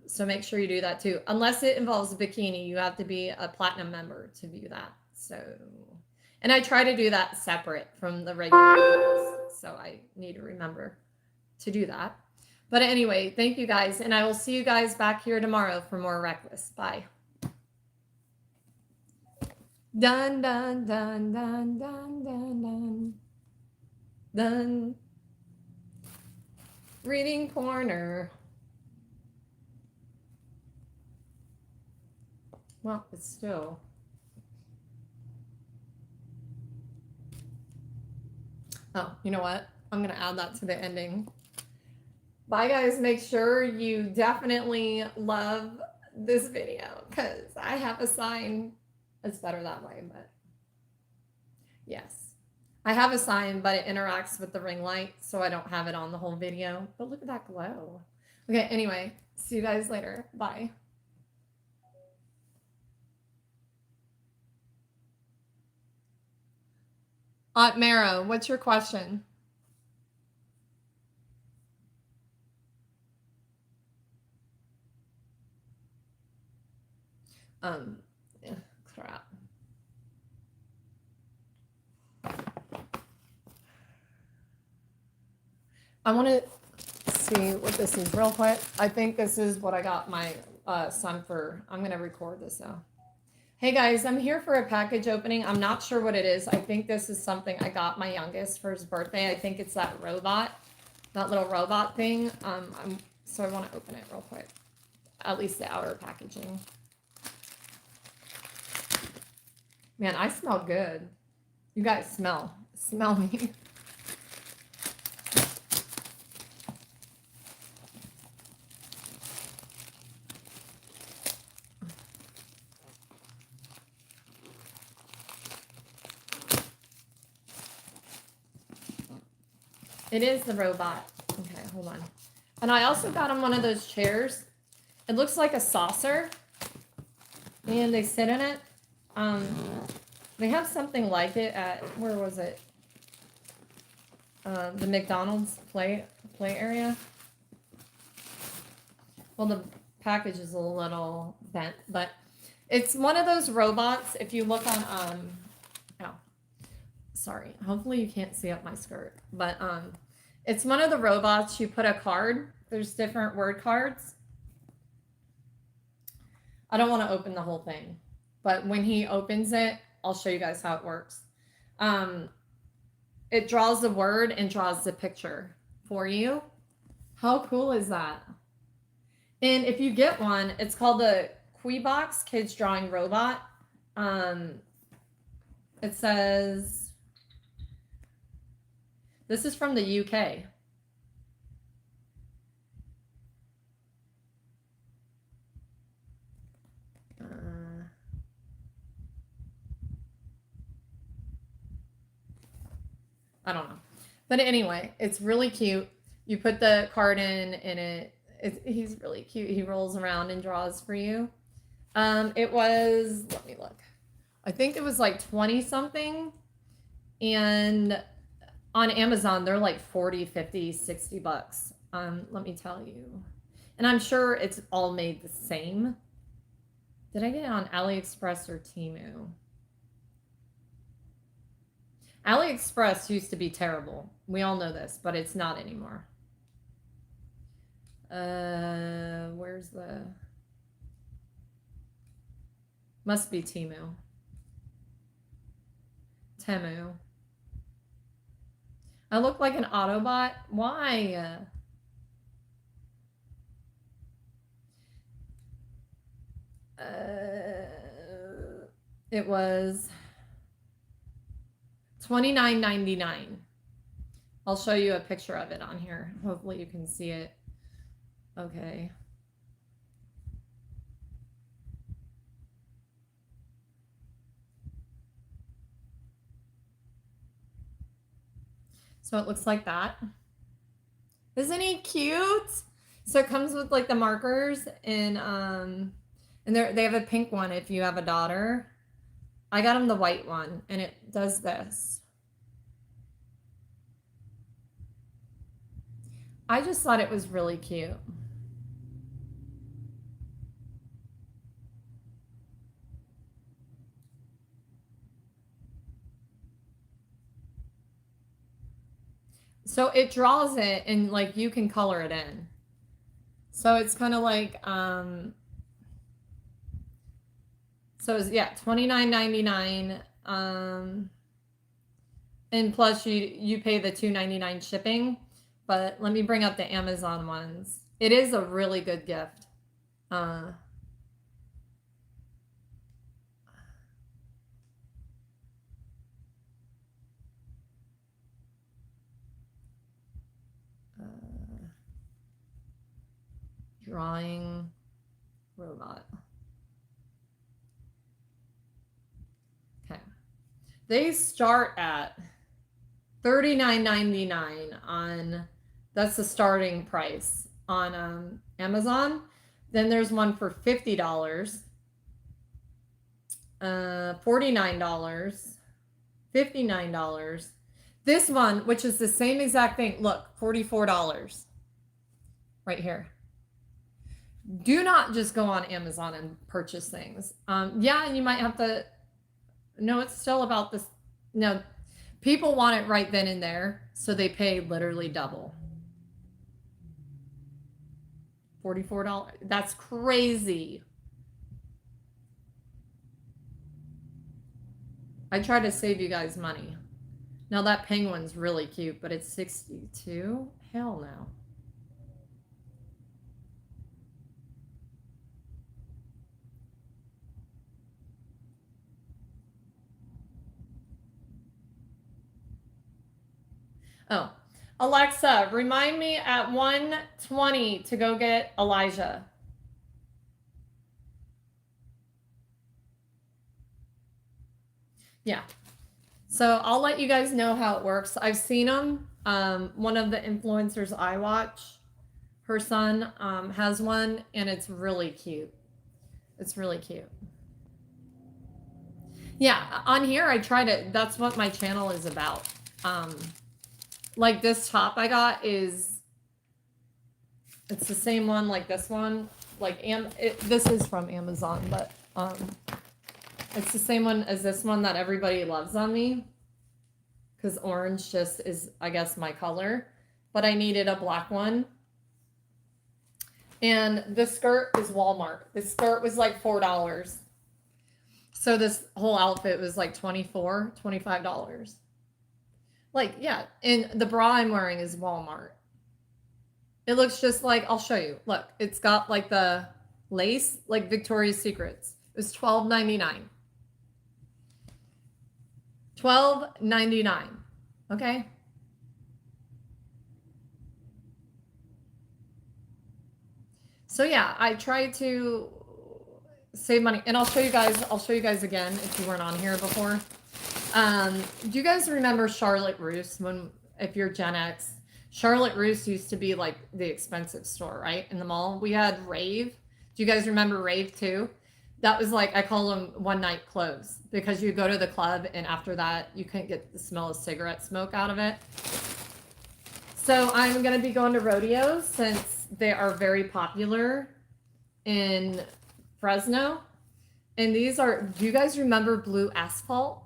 So make sure you do that too. Unless it involves Bikini, you have to be a platinum member to view that. So, and I try to do that separate from the regular videos. So I need to remember to do that. But anyway, thank you guys. And I will see you guys back here tomorrow for more Reckless. Bye. Dun, dun, dun, dun, dun, dun, dun. Done. Reading corner. Well, it's still. Oh, you know what? I'm going to add that to the ending. Bye, guys. Make sure you definitely love this video because I have a sign. It's better that way, but yes. I have a sign, but it interacts with the ring light, so I don't have it on the whole video. But look at that glow. Okay, anyway, see you guys later. Bye. Aunt Mara, what's your question? Yeah, crap. I want to see what this is real quick. I think this is what I got my son for. I'm going to record this though. Hey guys, I'm here for a package opening. I'm not sure what it is. I think this is something I got my youngest for his birthday. I think it's that robot, that little robot thing. So I want to open it real quick. At least the outer packaging. Man, I smell good. You guys smell me. It is the robot. Okay, hold on. And I also got him one of those chairs. It looks like a saucer. And they sit in it. They have something like it at, where was it? The McDonald's play area. Well, the package is a little bent, but it's one of those robots. If you look on, oh, sorry. Hopefully you can't see up my skirt, but it's one of the robots. You put a card. There's different word cards. I don't want to open the whole thing, but when he opens it, I'll show you guys how it works. It draws the word and draws the picture for you. How cool is that? And if you get one, it's called the Quibox Kids Drawing Robot. It says, this is from the UK. I don't know. But anyway, it's really cute. You put the card in and he's really cute. He rolls around and draws for you. It was, let me look. I think it was like 20 something. And on Amazon, they're like 40, 50, 60 bucks. Let me tell you. And I'm sure it's all made the same. Did I get it on AliExpress or Temu? AliExpress used to be terrible. We all know this, but it's not anymore. Where's the... Must be Temu. Temu. I look like an Autobot? Why? It was $29.99. I'll show you a picture of it on here. Hopefully you can see it. Okay. So it looks like that. Isn't he cute? So it comes with like the markers and they have a pink one if you have a daughter. I got him the white one and it does this. I just thought it was really cute. So it draws it and like you can color it in. So it's kind of like, so it's, yeah, $29.99. And plus you pay the $2.99 shipping. But let me bring up the Amazon ones. It is a really good gift. Drawing robot. Okay. They start at $39.99 on, that's the starting price on Amazon. Then there's one for $50, $49, $59. This one, which is the same exact thing, look, $44 right here. Do not just go on Amazon and purchase things. Yeah, you might have to, no, it's still about this. No, people want it right then and there, so they pay literally double. $44. That's crazy. I try to save you guys money. Now that penguin's really cute, but it's 62? Hell no. Oh, Alexa, remind me at 1:20 to go get Elijah. Yeah. So I'll let you guys know how it works. I've seen them. One of the influencers I watch, her son has one, and it's really cute. It's really cute. Yeah, on here I try to. That's what my channel is about. Like this top I got is. It's the same one like this one. Like this is from Amazon, but it's the same one as this one that everybody loves on me. Because orange just is, I guess, my color. But I needed a black one. And the skirt is Walmart. The skirt was like $4. So this whole outfit was like $24, $25. Like, yeah. And the bra I'm wearing is Walmart. It looks just like, I'll show you. Look, it's got like the lace, like Victoria's Secrets. It was $12.99. $12.99. Okay. So yeah, I try to save money, and I'll show you guys again if you weren't on here before. Do you guys remember Charlotte Russe? If you're Gen X, Charlotte Russe used to be like the expensive store, right? In the mall. We had Rave. Do you guys remember Rave too? That was like, I call them one night clothes, because you go to the club and after that you couldn't get the smell of cigarette smoke out of it. So I'm going to be going to rodeos since they are very popular in Fresno. And these are, do you guys remember Blue Asphalt?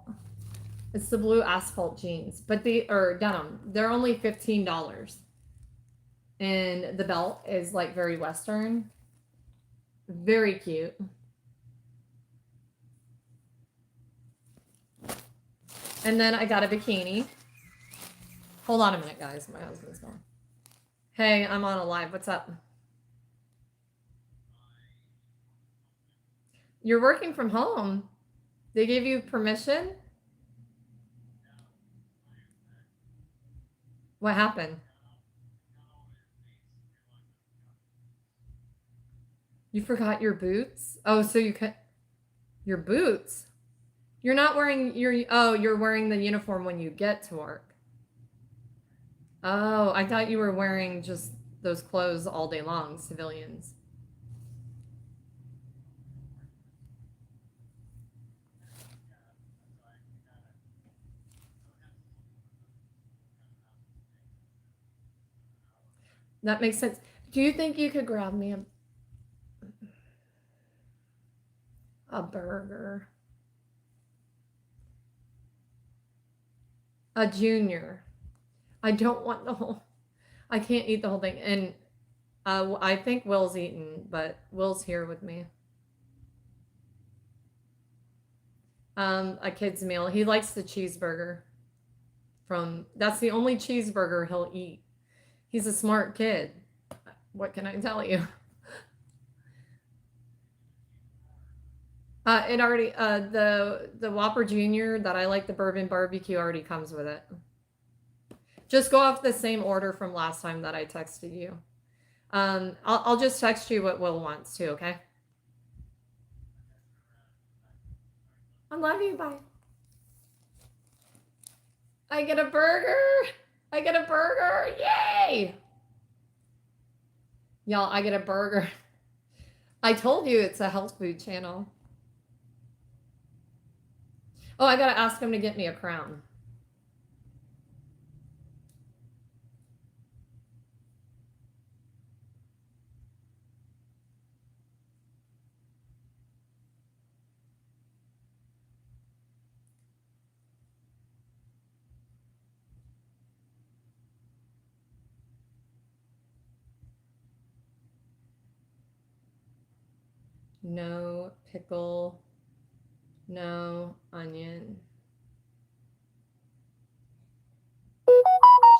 It's the Blue Asphalt jeans, but or denim. They're only $15. And the belt is like very Western. Very cute. And then I got a bikini. Hold on a minute, guys. My husband's gone. Hey, I'm on a live. What's up? You're working from home. They gave you permission? What happened? You forgot your boots? Oh, so you cut your boots? You're not wearing you're wearing the uniform when you get to work. Oh, I thought you were wearing just those clothes all day long, civilians. That makes sense. Do you think you could grab me a burger? A junior. I don't want the whole. I can't eat the whole thing. And I think Will's eaten, but Will's here with me. A kid's meal. He likes the cheeseburger. That's the only cheeseburger he'll eat. He's a smart kid. What can I tell you? It already the Whopper Junior that I like, the bourbon barbecue, already comes with it. Just go off the same order from last time that I texted you. I'll just text you what Will wants too, okay? I love you, bye. I get a burger. I get a burger. Yay! Y'all, I get a burger. I told you it's a health food channel. Oh, I gotta ask him to get me a crown. No pickle, no onion.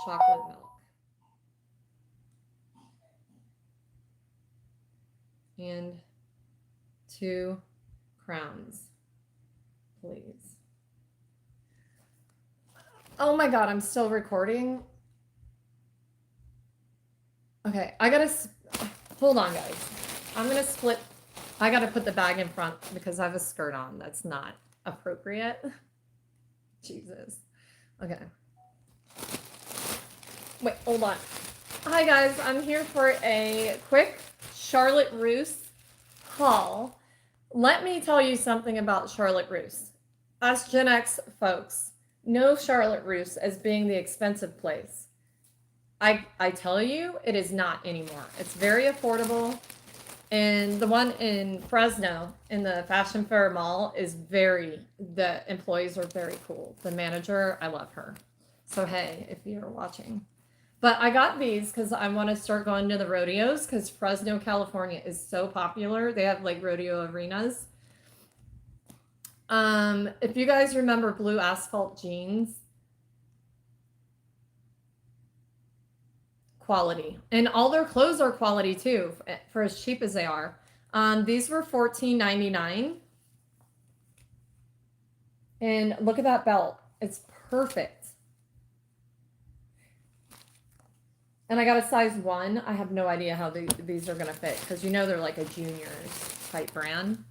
chocolate milk. And 2 crowns, please. Oh my God, I'm still recording. Okay, I gotta, hold on guys. I'm gonna split, I gotta put the bag in front because I have a skirt on. That's not appropriate. Jesus. Okay. Wait, hold on. Hi guys, I'm here for a quick Charlotte Russe haul. Let me tell you something about Charlotte Russe. Us Gen X folks know Charlotte Russe as being the expensive place. I tell you, it is not anymore. It's very affordable. And the one in Fresno in the Fashion Fair Mall is the employees are very cool. The manager, I love her. So hey, if you're watching. But I got these because I want to start going to the rodeos because Fresno, California is so popular. They have like rodeo arenas. If you guys remember Blue Asphalt jeans, quality. And all their clothes are quality too, for as cheap as they are. These were $14.99. And look at that belt. It's perfect. And I got a size 1. I have no idea how these are going to fit because you know they're like a juniors type brand.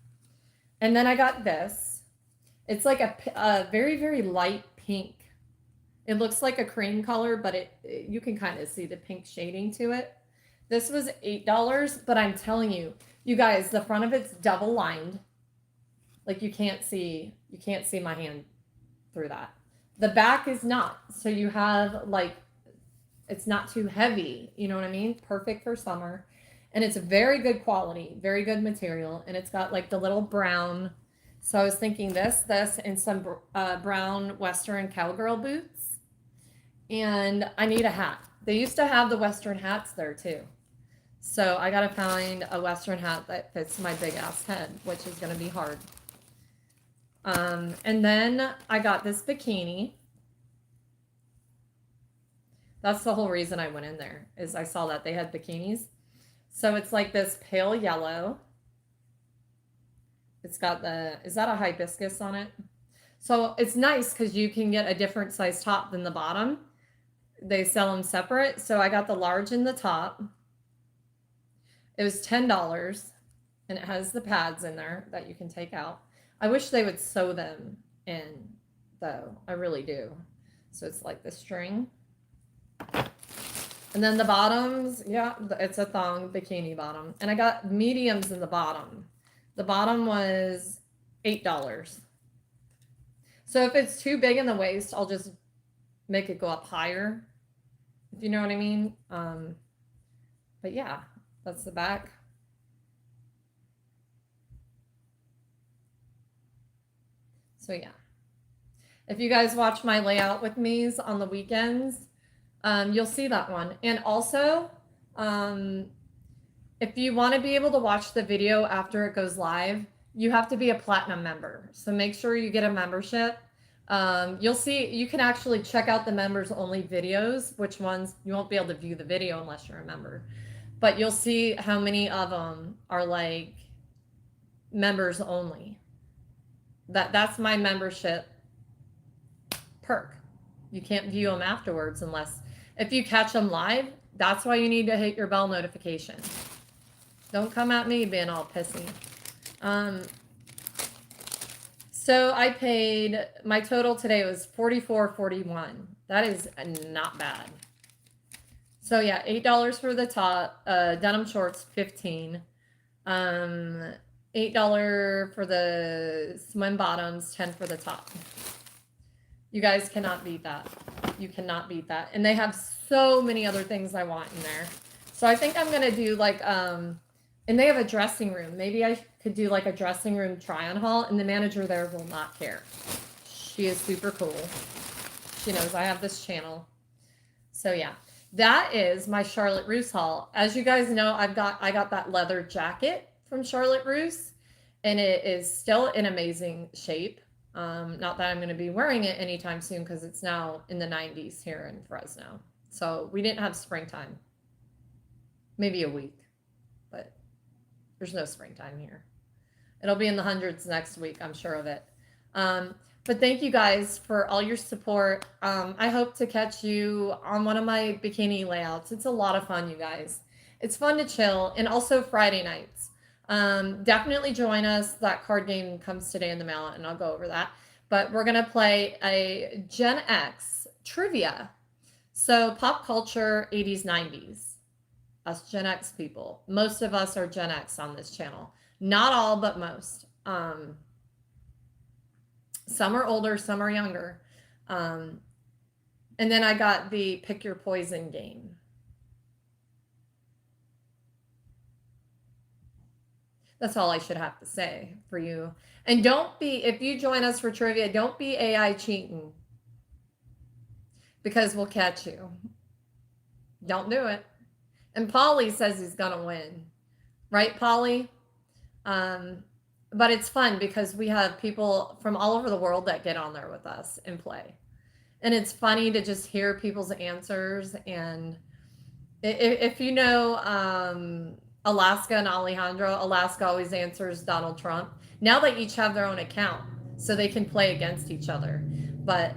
And then I got this. It's like a very, very light pink. It looks like a cream color, but you can kind of see the pink shading to it. This was $8, but I'm telling you, you guys, the front of it's double lined. Like you can't see my hand through that. The back is not. So you have like, it's not too heavy. You know what I mean? Perfect for summer. And it's very good quality, very good material. And it's got like the little brown. So I was thinking this, and some brown Western cowgirl boots. And I need a hat. They used to have the Western hats there too. So I gotta find a Western hat that fits my big ass head, which is gonna be hard. And then I got this bikini. That's the whole reason I went in there, is I saw that they had bikinis. So it's like this pale yellow. It's got is that a hibiscus on it? So it's nice because you can get a different size top than the bottom. They sell them separate. So I got the large in the top. It was $10 and it has the pads in there that you can take out. I wish they would sew them in though. I really do. So it's like the string. And then the bottoms, yeah, it's a thong bikini bottom. And I got mediums in the bottom. The bottom was $8. So if it's too big in the waist, I'll just make it go up higher, if you know what I mean. But yeah, that's the back. So yeah, if you guys watch my layout with me's on the weekends, you'll see that one. And also, if you want to be able to watch the video after it goes live, you have to be a platinum member. So make sure you get a membership. You'll see, you can actually check out the members only videos, which ones you won't be able to view the video unless you're a member, but you'll see how many of them are like members only. That's my membership perk. You can't view them afterwards unless, if you catch them live, that's why you need to hit your bell notification. Don't come at me being all pissy. So I paid, my total today was $44.41. That is not bad. So yeah, $8 for the top, denim shorts, $15. $8 for the swim bottoms, $10 for the top. You guys cannot beat that. You cannot beat that. And they have so many other things I want in there. So I think I'm going to do like, and they have a dressing room. Maybe I could do like a dressing room try-on haul, and the manager there will not care. She is super cool. She knows I have this channel. So yeah, that is my Charlotte Russe haul. As you guys know, I got that leather jacket from Charlotte Russe, and it is still in amazing shape. Not that I'm going to be wearing it anytime soon because it's now in the 90s here in Fresno. So we didn't have springtime. Maybe a week, but there's no springtime here. It'll be in the hundreds next week, I'm sure of it. But thank you guys for all your support. I hope to catch you on one of my bikini layouts. It's a lot of fun, you guys. It's fun to chill, and also Friday nights. Definitely join us. That card game comes today in the mail, and I'll go over that. But we're going to play a Gen X trivia. So pop culture, 80s, 90s. Us Gen X people. Most of us are Gen X on this channel. Not all, but most. Some are older, some are younger. And then I got the pick your poison game. That's all I should have to say for you. And don't be, if you join us for trivia, don't be AI cheating. Because we'll catch you. Don't do it. And Polly says he's going to win. Right, Polly? But it's fun because we have people from all over the world that get on there with us and play. And it's funny to just hear people's answers. And if you know Alaska and Alejandro, Alaska always answers Donald Trump. Now they each have their own account, so they can play against each other. But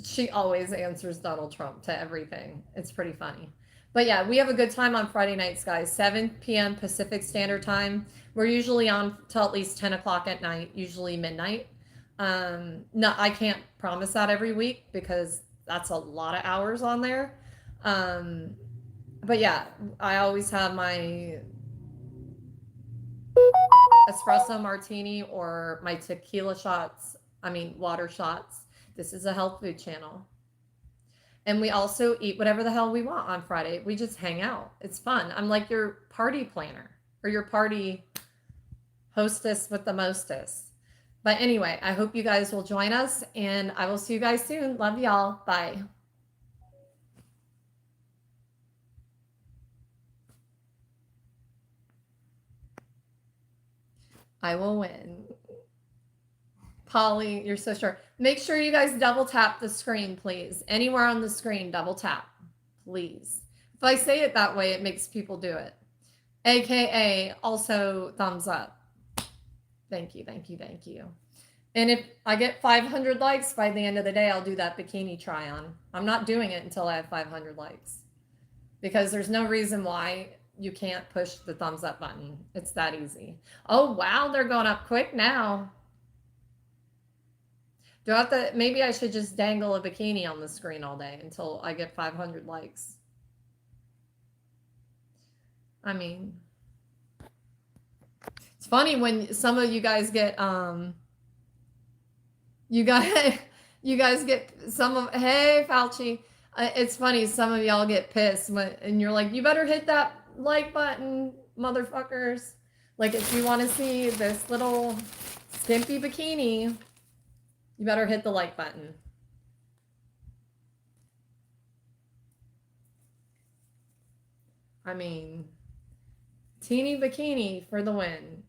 she always answers Donald Trump to everything. It's pretty funny. But yeah, we have a good time on Friday nights, guys. 7 p.m. Pacific Standard Time. We're usually on till at least 10 o'clock at night, usually midnight. No, I can't promise that every week because that's a lot of hours on there. But yeah, I always have my espresso martini or my tequila shots. I mean, water shots. This is a health food channel. And we also eat whatever the hell we want on Friday. We just hang out. It's fun. I'm like your party planner or your party hostess with the mostest. But anyway, I hope you guys will join us, and I will see you guys soon. Love y'all. Bye. I will win. Polly, you're so sure. Make sure you guys double tap the screen, please. Anywhere on the screen, double tap, please. If I say it that way, it makes people do it. AKA also thumbs up. Thank you, thank you, thank you. And if I get 500 likes by the end of the day, I'll do that bikini try on. I'm not doing it until I have 500 likes because there's no reason why you can't push the thumbs up button. It's that easy. Oh, wow, they're going up quick now. Do I have to, maybe I should just dangle a bikini on the screen all day until I get 500 likes. I mean, it's funny when some of you guys get, you guys get some of, hey, Fauci, it's funny, some of y'all get pissed when, and you're like, you better hit that like button, motherfuckers. Like, if you want to see this little skimpy bikini, you better hit the like button. I mean, teeny bikini for the win.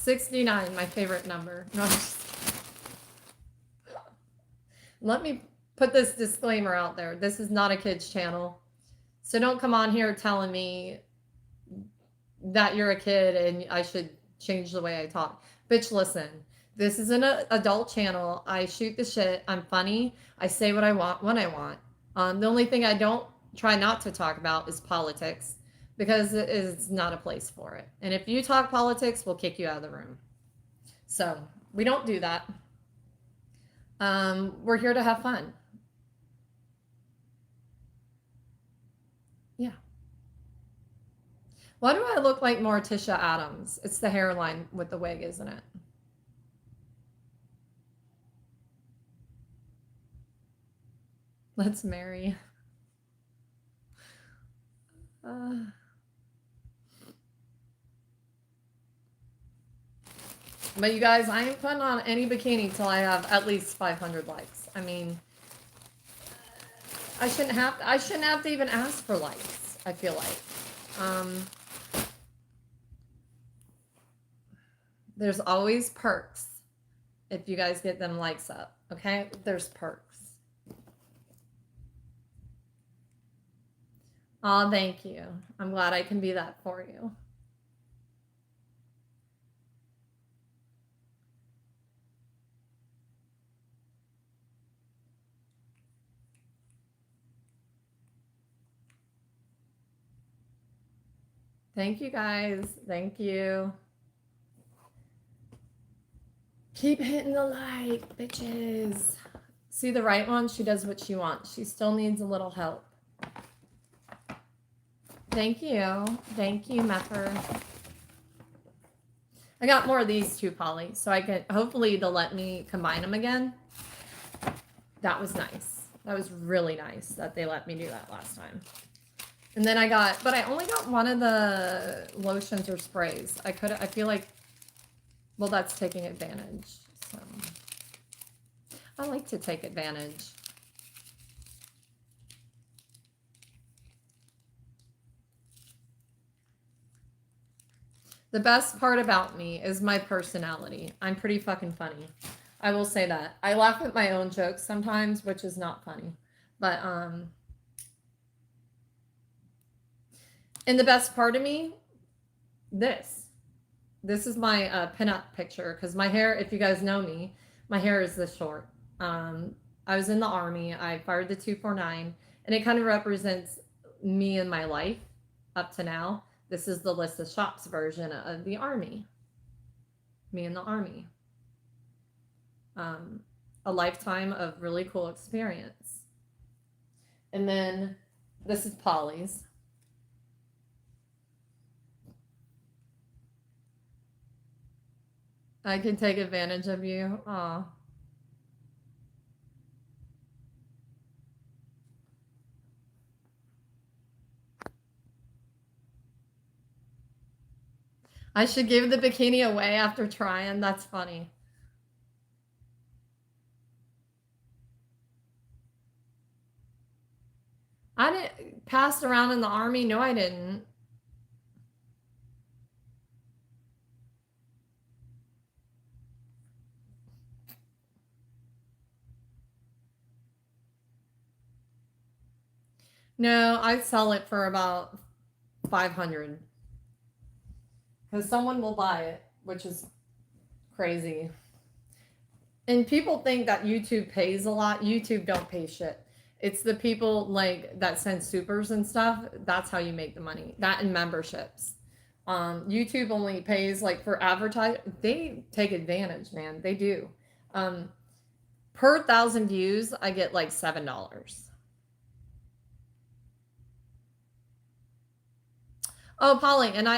$69, my favorite number. No, let me put this disclaimer out there. This is not a kids channel. So don't come on here telling me that you're a kid and I should change the way I talk. Bitch, listen. This is an adult channel. I shoot the shit. I'm funny. I say what I want when I want. The only thing I don't try not to talk about is politics because it's not a place for it. And if you talk politics, we'll kick you out of the room. So we don't do that. We're here to have fun. Yeah. Why do I look like Morticia Adams? It's the hairline with the wig, isn't it? Let's marry. But you guys, I ain't putting on any bikini till I have at least 500 likes. I mean, I shouldn't have to even ask for likes, I feel like. There's always perks if you guys get them likes up, okay? There's perks. Oh, thank you. I'm glad I can be that for you. Thank you, guys. Thank you. Keep hitting the like, bitches. See the right one? She does what she wants. She still needs a little help. Thank you. Thank you, Mepper. I got more of these too, Polly, so I can, hopefully they'll let me combine them again. That was nice. That was really nice that they let me do that last time. And then I got, but I only got one of the lotions or sprays. I feel like, well, that's taking advantage. So I like to take advantage. The best part about me is my personality. I'm pretty fucking funny. I will say that. I laugh at my own jokes sometimes, which is not funny. But, and the best part of me, this is my pinup picture, because my hair, if you guys know me, my hair is this short. I was in the Army. I fired the 249, and it kind of represents me and my life up to now. This is the Lissa Shops version of the Army. Me in the Army. A lifetime of really cool experience. And then this is Polly's. I can take advantage of you. Aw. I should give the bikini away after trying. That's funny. I didn't pass around in the Army. No, I didn't. No, I sell it for about 500. Because someone will buy it, which is crazy. And people think that YouTube pays a lot. YouTube don't pay shit. It's the people like that send supers and stuff. That's how you make the money. That and memberships. YouTube only pays like for advertise. They take advantage, man. They do. Per 1,000 views, I get like $7. Oh, Polly, and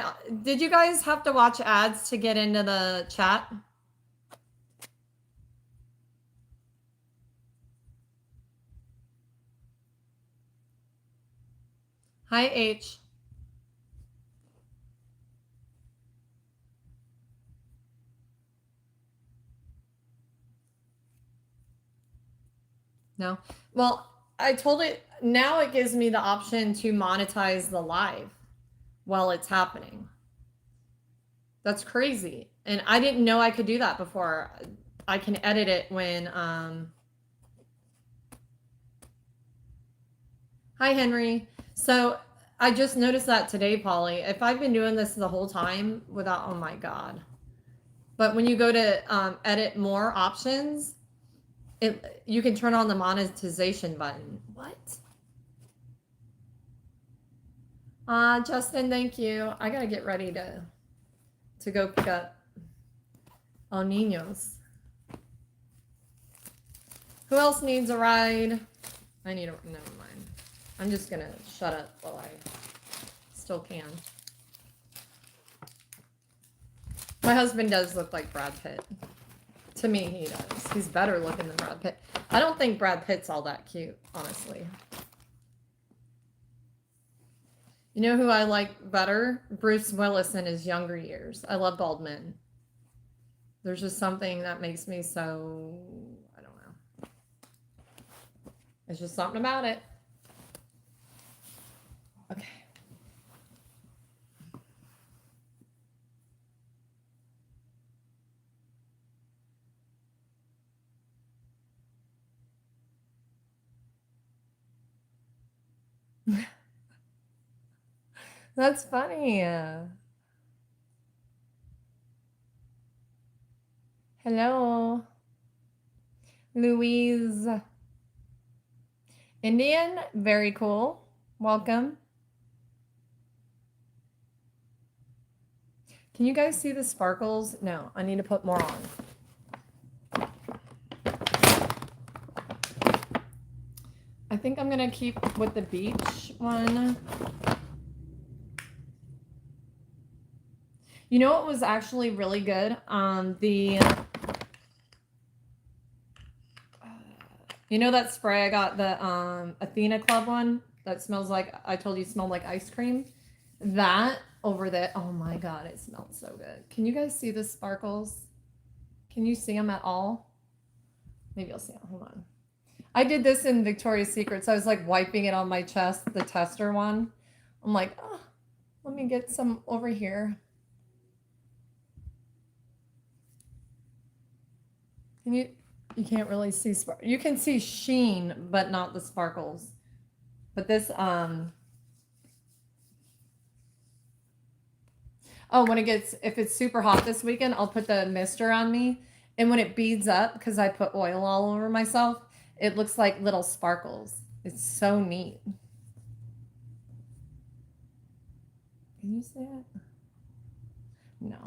did you guys have to watch ads to get into the chat? Hi, H. No. Well, I told it, now it gives me the option to monetize the live while it's happening. That's crazy. And I didn't know I could do that before. I can edit it when, Hi, Henry. So I just noticed that today, Polly. If I've been doing this the whole time without, oh my God. But when you go to edit more options, you can turn on the monetization button. What? Justin, thank you. I gotta get ready to go pick up El Niños. Who else needs a ride? I need a, never mind. I'm just gonna shut up while I still can. My husband does look like Brad Pitt. To me, he does. He's better looking than Brad Pitt. I don't think Brad Pitt's all that cute, honestly. You know who I like better? Bruce Willis in his younger years. I love bald men. There's just something that makes me so, I don't know. It's just something about it. Okay. That's funny. Hello, Louise. Indian, very cool. Welcome. Can you guys see the sparkles? No, I need to put more on. I think I'm gonna keep with the beach one. You know what was actually really good? You know that spray I got, the Athena Club one that smells like, I told you smelled like ice cream? That over there, oh my God, it smells so good. Can you guys see the sparkles? Can you see them at all? Maybe I'll see them, hold on. I did this in Victoria's Secret, so I was like wiping it on my chest, the tester one. I'm like, oh, let me get some over here. Can you can't really see, you can see sheen, but not the sparkles. But this, oh, when it gets, if it's super hot this weekend, I'll put the mister on me. And when it beads up, because I put oil all over myself, it looks like little sparkles. It's so neat. Can you see it? No.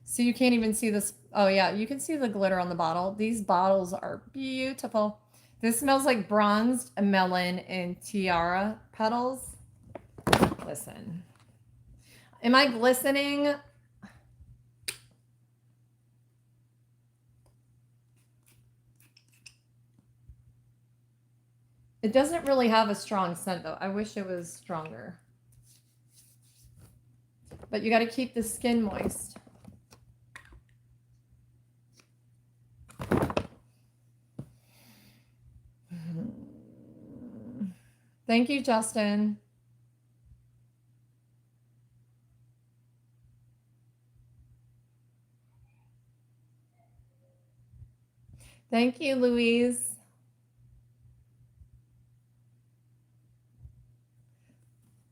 So you can't even see this. Oh yeah, you can see the glitter on the bottle. These bottles are beautiful. This smells like bronzed melon and tiara petals. Listen. Am I glistening? It doesn't really have a strong scent though. I wish it was stronger. But you got to keep the skin moist. Thank you, Justin. Thank you, Louise.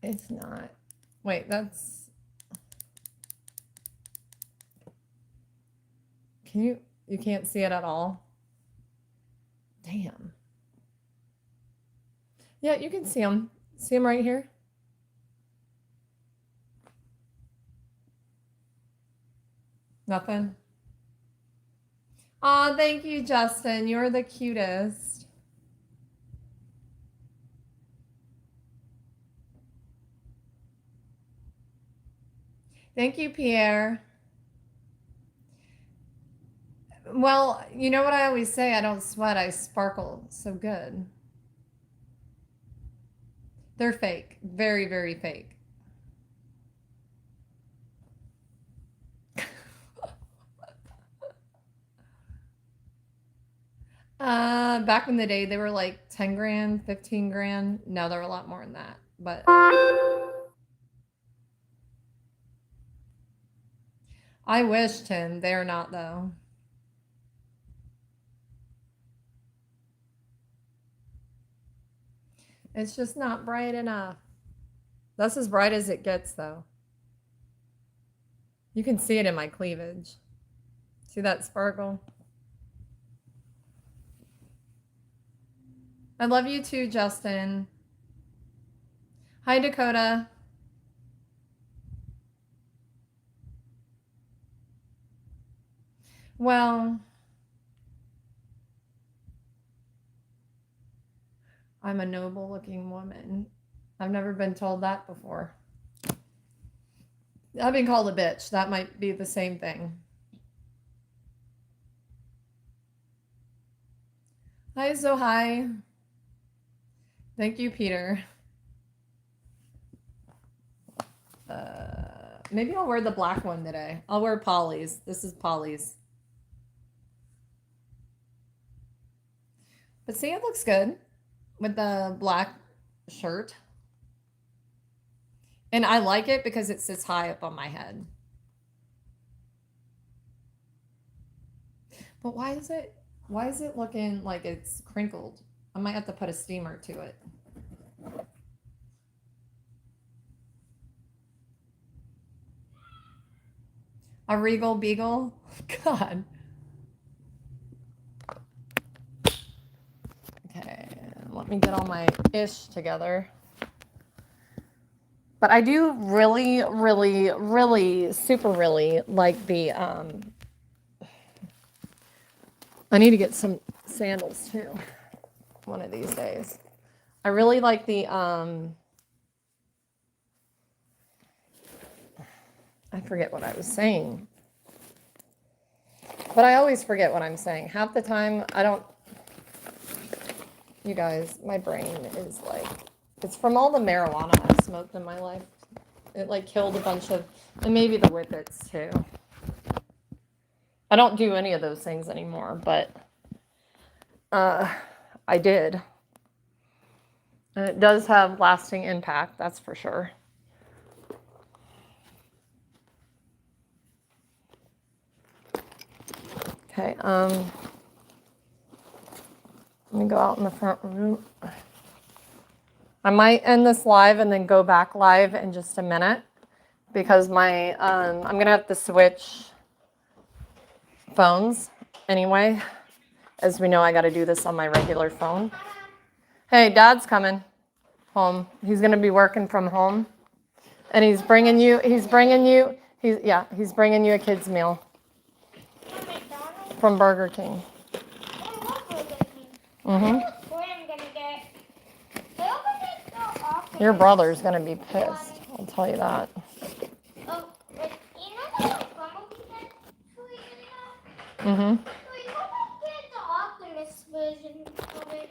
It's not. Wait, that's. Can you can't see it at all? Damn. Yeah, you can see them. See them right here? Nothing? Aw, thank you, Justin. You're the cutest. Thank you, Pierre. Well, you know what I always say? I don't sweat, I sparkle. So good. They're fake. Very, very fake. Back in the day, they were like 10 grand, 15 grand. Now they're a lot more than that. But I wish, Tim. They're not, though. It's just not bright enough. That's as bright as it gets, though. You can see it in my cleavage. See that sparkle? I love you too, Justin. Hi, Dakota. Well, I'm a noble looking woman. I've never been told that before. I've been called a bitch. That might be the same thing. Hi, Zohai. Thank you, Peter. Maybe I'll wear the black one today. I'll wear Polly's. This is Polly's. But see, it looks good with the black shirt. And I like it because it sits high up on my head. But why is it looking like it's crinkled? I might have to put a steamer to it. A Regal Beagle? God. Okay, let me get all my ish together. But I do really, really, really, super really like the, I need to get some sandals too, one of these days. I really like the, I forget what I was saying. But I always forget what I'm saying. Half the time, I don't, you guys, my brain is like, it's from all the marijuana I've smoked in my life. It like killed a bunch of, and maybe the whippets too. I don't do any of those things anymore, but I did. And it does have lasting impact, that's for sure. Okay, let me go out in the front room. I might end this live and then go back live in just a minute because my I'm gonna have to switch phones anyway. As we know, I got to do this on my regular phone. Hey, Dad's coming home. He's gonna be working from home, and he's bringing you a kid's meal from Burger King. Your brother's gonna be pissed. I'll tell you that. Mm-hmm. Version of it.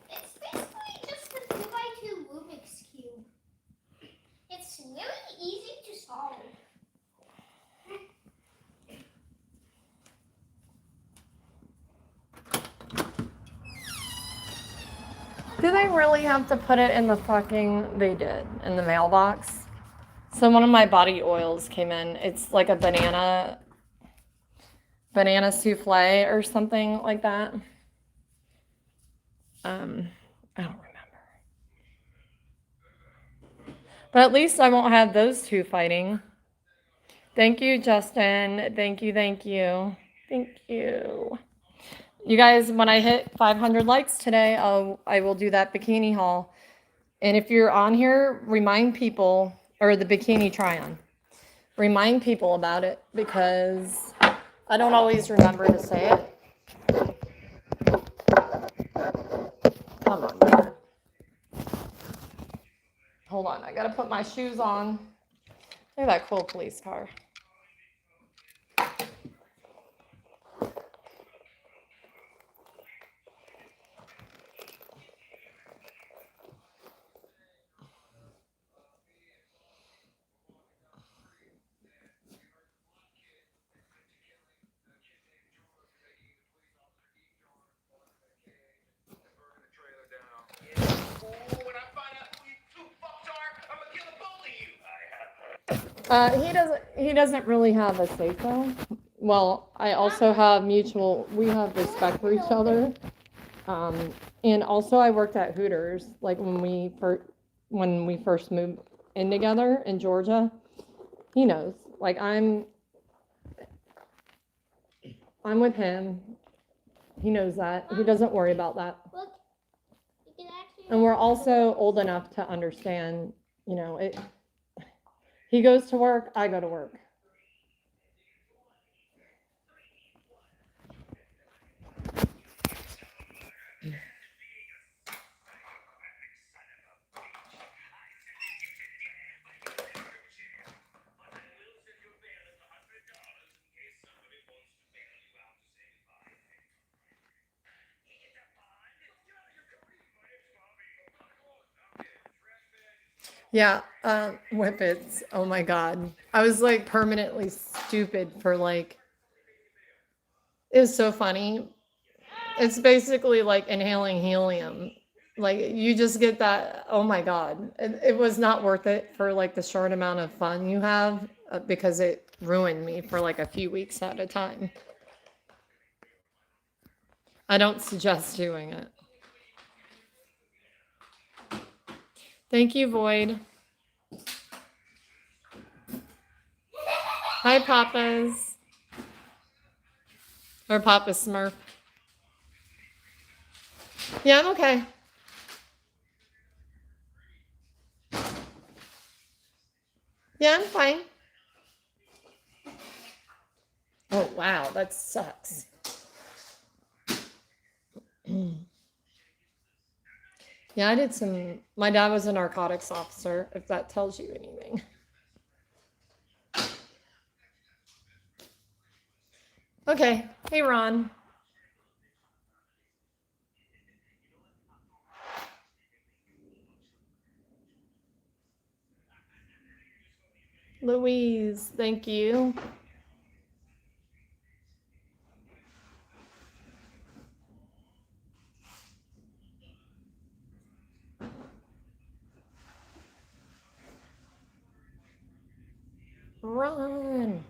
It's basically just a 2x2 Rubik's Cube. It's really easy to solve. Do they really have to put it in the fucking, they did, in the mailbox? So one of my body oils came in. It's like a banana souffle or something like that. I don't remember. But at least I won't have those two fighting. Thank you, Justin. Thank you, thank you. Thank you. You guys, when I hit 500 likes today, I will do that bikini haul. And if you're on here, remind people, or the bikini try-on. Remind people about it because I don't always remember to say it. Come on, Dad. Hold on, I gotta put my shoes on. Look at that cool police car. He doesn't really have a say-so. Well, I also have we have respect for each other. And also I worked at Hooters, like when we first moved in together in Georgia. He knows, like I'm with him. He knows that. He doesn't worry about that. And we're also old enough to understand, it. He goes to work, I go to work. Yeah, whippets. Oh my God. I was like permanently stupid for like, it was so funny. It's basically like inhaling helium. Like you just get that, oh my God. It was not worth it for like the short amount of fun you have because it ruined me for like a few weeks at a time. I don't suggest doing it. Thank you, Void. Hi, Papa's. Or Papa Smurf. Yeah, I'm okay. Yeah, I'm fine. Oh, wow, that sucks. Yeah, I did some. My dad was a narcotics officer, if that tells you anything. Okay. Hey, Ron. Louise, thank you. Ron.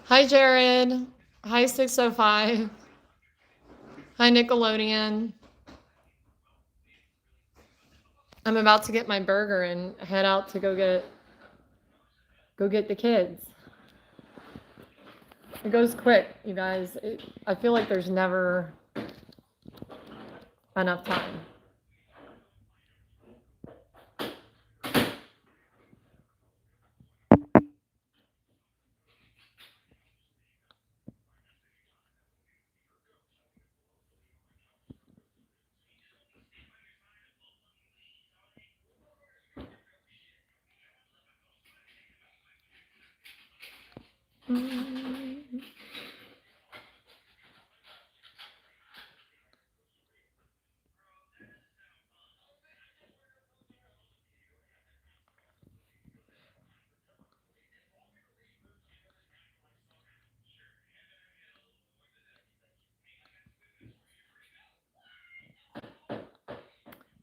Hi, Jared. Hi, 605. Hi, Nickelodeon. I'm about to get my burger and head out to go get the kids. It goes quick, you guys. I feel like there's never enough time.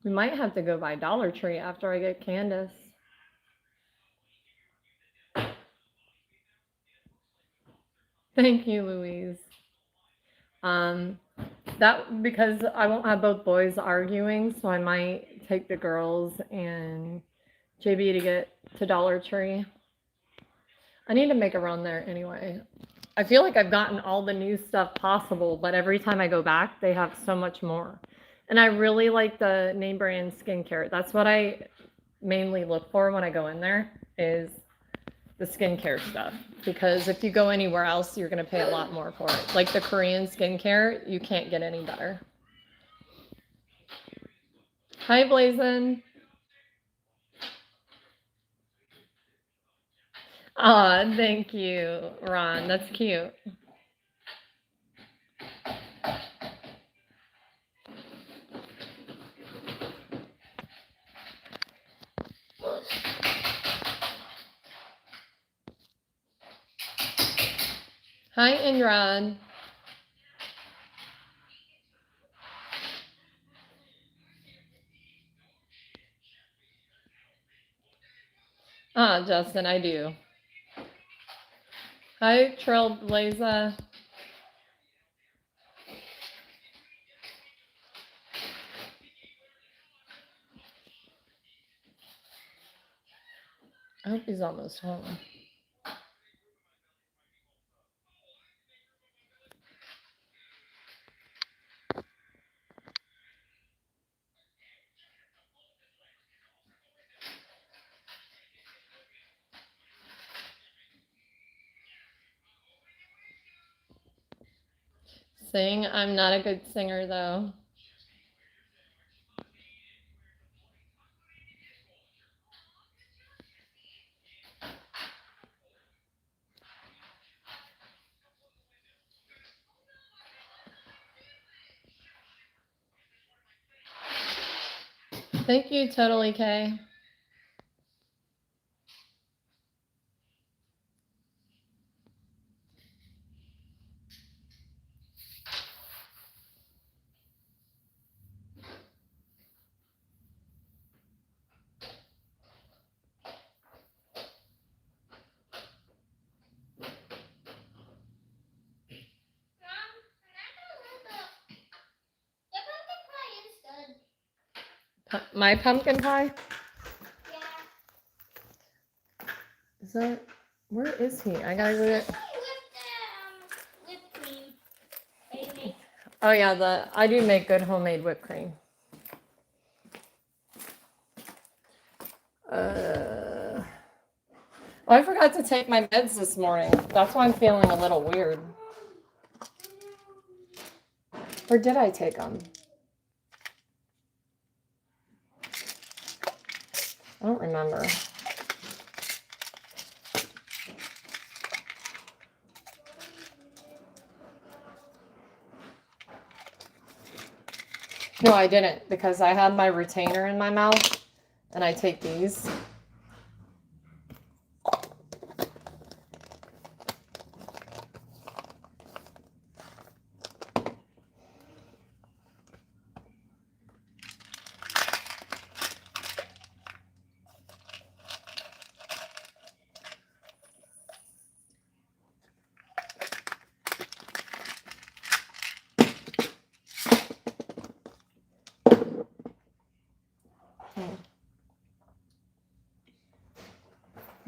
We might have to go by Dollar Tree after I get Candace. Thank you, Louise. That because I won't have both boys arguing, so I might take the girls and JB to get to Dollar Tree. I need to make a run there anyway. I feel like I've gotten all the new stuff possible, but every time I go back, they have so much more. And I really like the name brand skincare. That's what I mainly look for when I go in there is the skincare stuff. Because if you go anywhere else, you're going to pay a lot more for it. Like the Korean skincare, you can't get any better. Hi, Blazin. Aw, thank you, Ron. That's cute. Hi, Inran. Ah, Justin, I do. Hi, Trailblazer. I hope he's almost home. Sing? I'm not a good singer, though. Thank you, Totally K. My pumpkin pie? Yeah. Is that? Where is he? I gotta go get... Whipped cream. That you make. Oh yeah, I do make good homemade whipped cream. Oh, I forgot to take my meds this morning. That's why I'm feeling a little weird. Or did I take them? I don't remember. No, I didn't, because I had my retainer in my mouth, and I take these.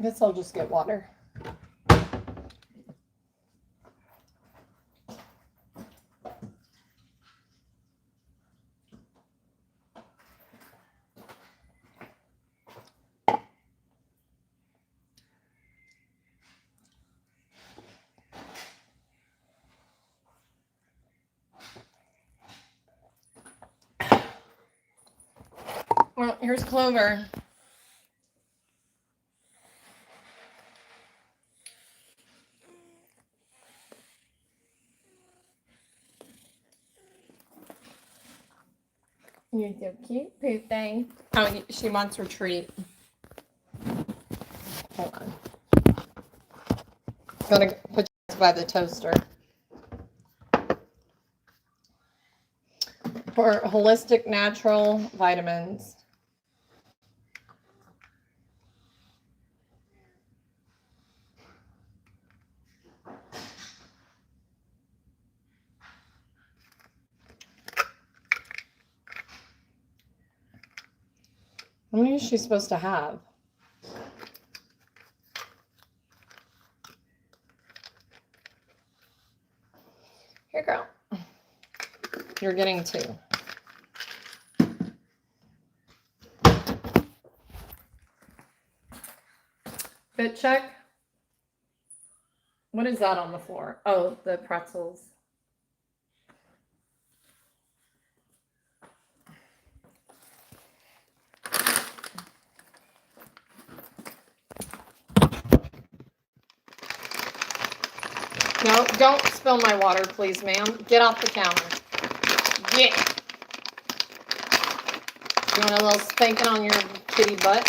I guess I'll just get water. Well, here's Clover. You're so cute, poop thing. Oh, she wants her treat. Hold on. Gonna put this by the toaster. For holistic natural vitamins. How many is she supposed to have? Here, girl. You're getting 2. Fit check. What is that on the floor? Oh, the pretzels. No, don't spill my water, please, ma'am. Get off the counter. Yeah. You want a little spanking on your kitty butt?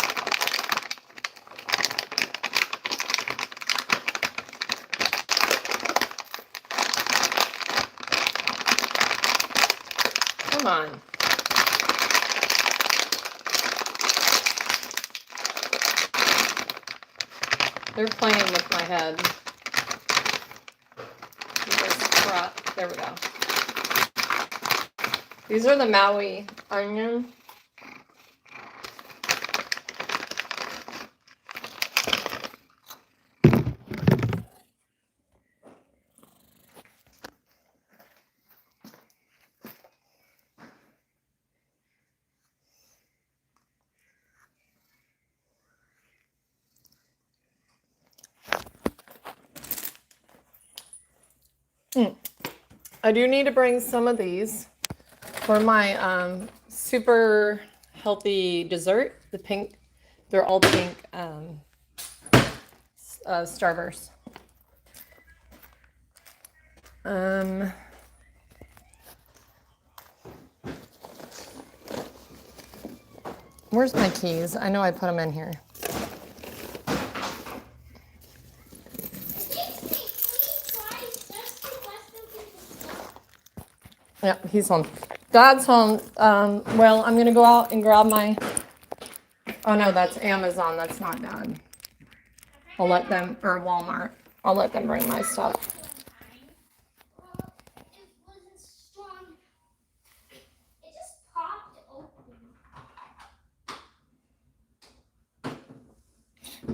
Come on. They're playing with my head. There we go. These are the Maui onion. I do need to bring some of these for my super healthy dessert. The pink, they're all pink Starburst. Where's my keys? I know I put them in here. Yeah, he's home. Dad's home. Well, I'm gonna go out and grab my... Oh no, that's Amazon. That's not Dad. I'll let them, or Walmart. I'll let them bring my stuff.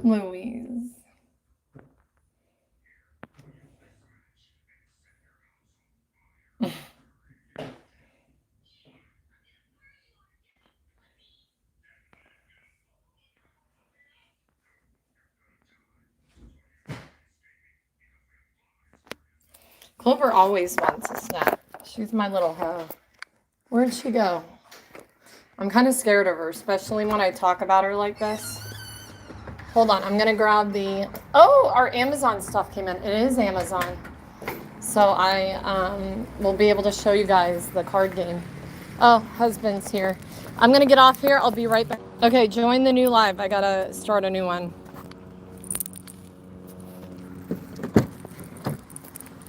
Louise. Clover always wants a snack. She's my little hoe. Where'd she go? I'm kind of scared of her, especially when I talk about her like this. Hold on, I'm gonna grab the... Oh, our Amazon stuff came in. It is Amazon. So I will be able to show you guys the card game. Oh, husband's here. I'm gonna get off here. I'll be right back. Okay, join the new live. I gotta start a new one.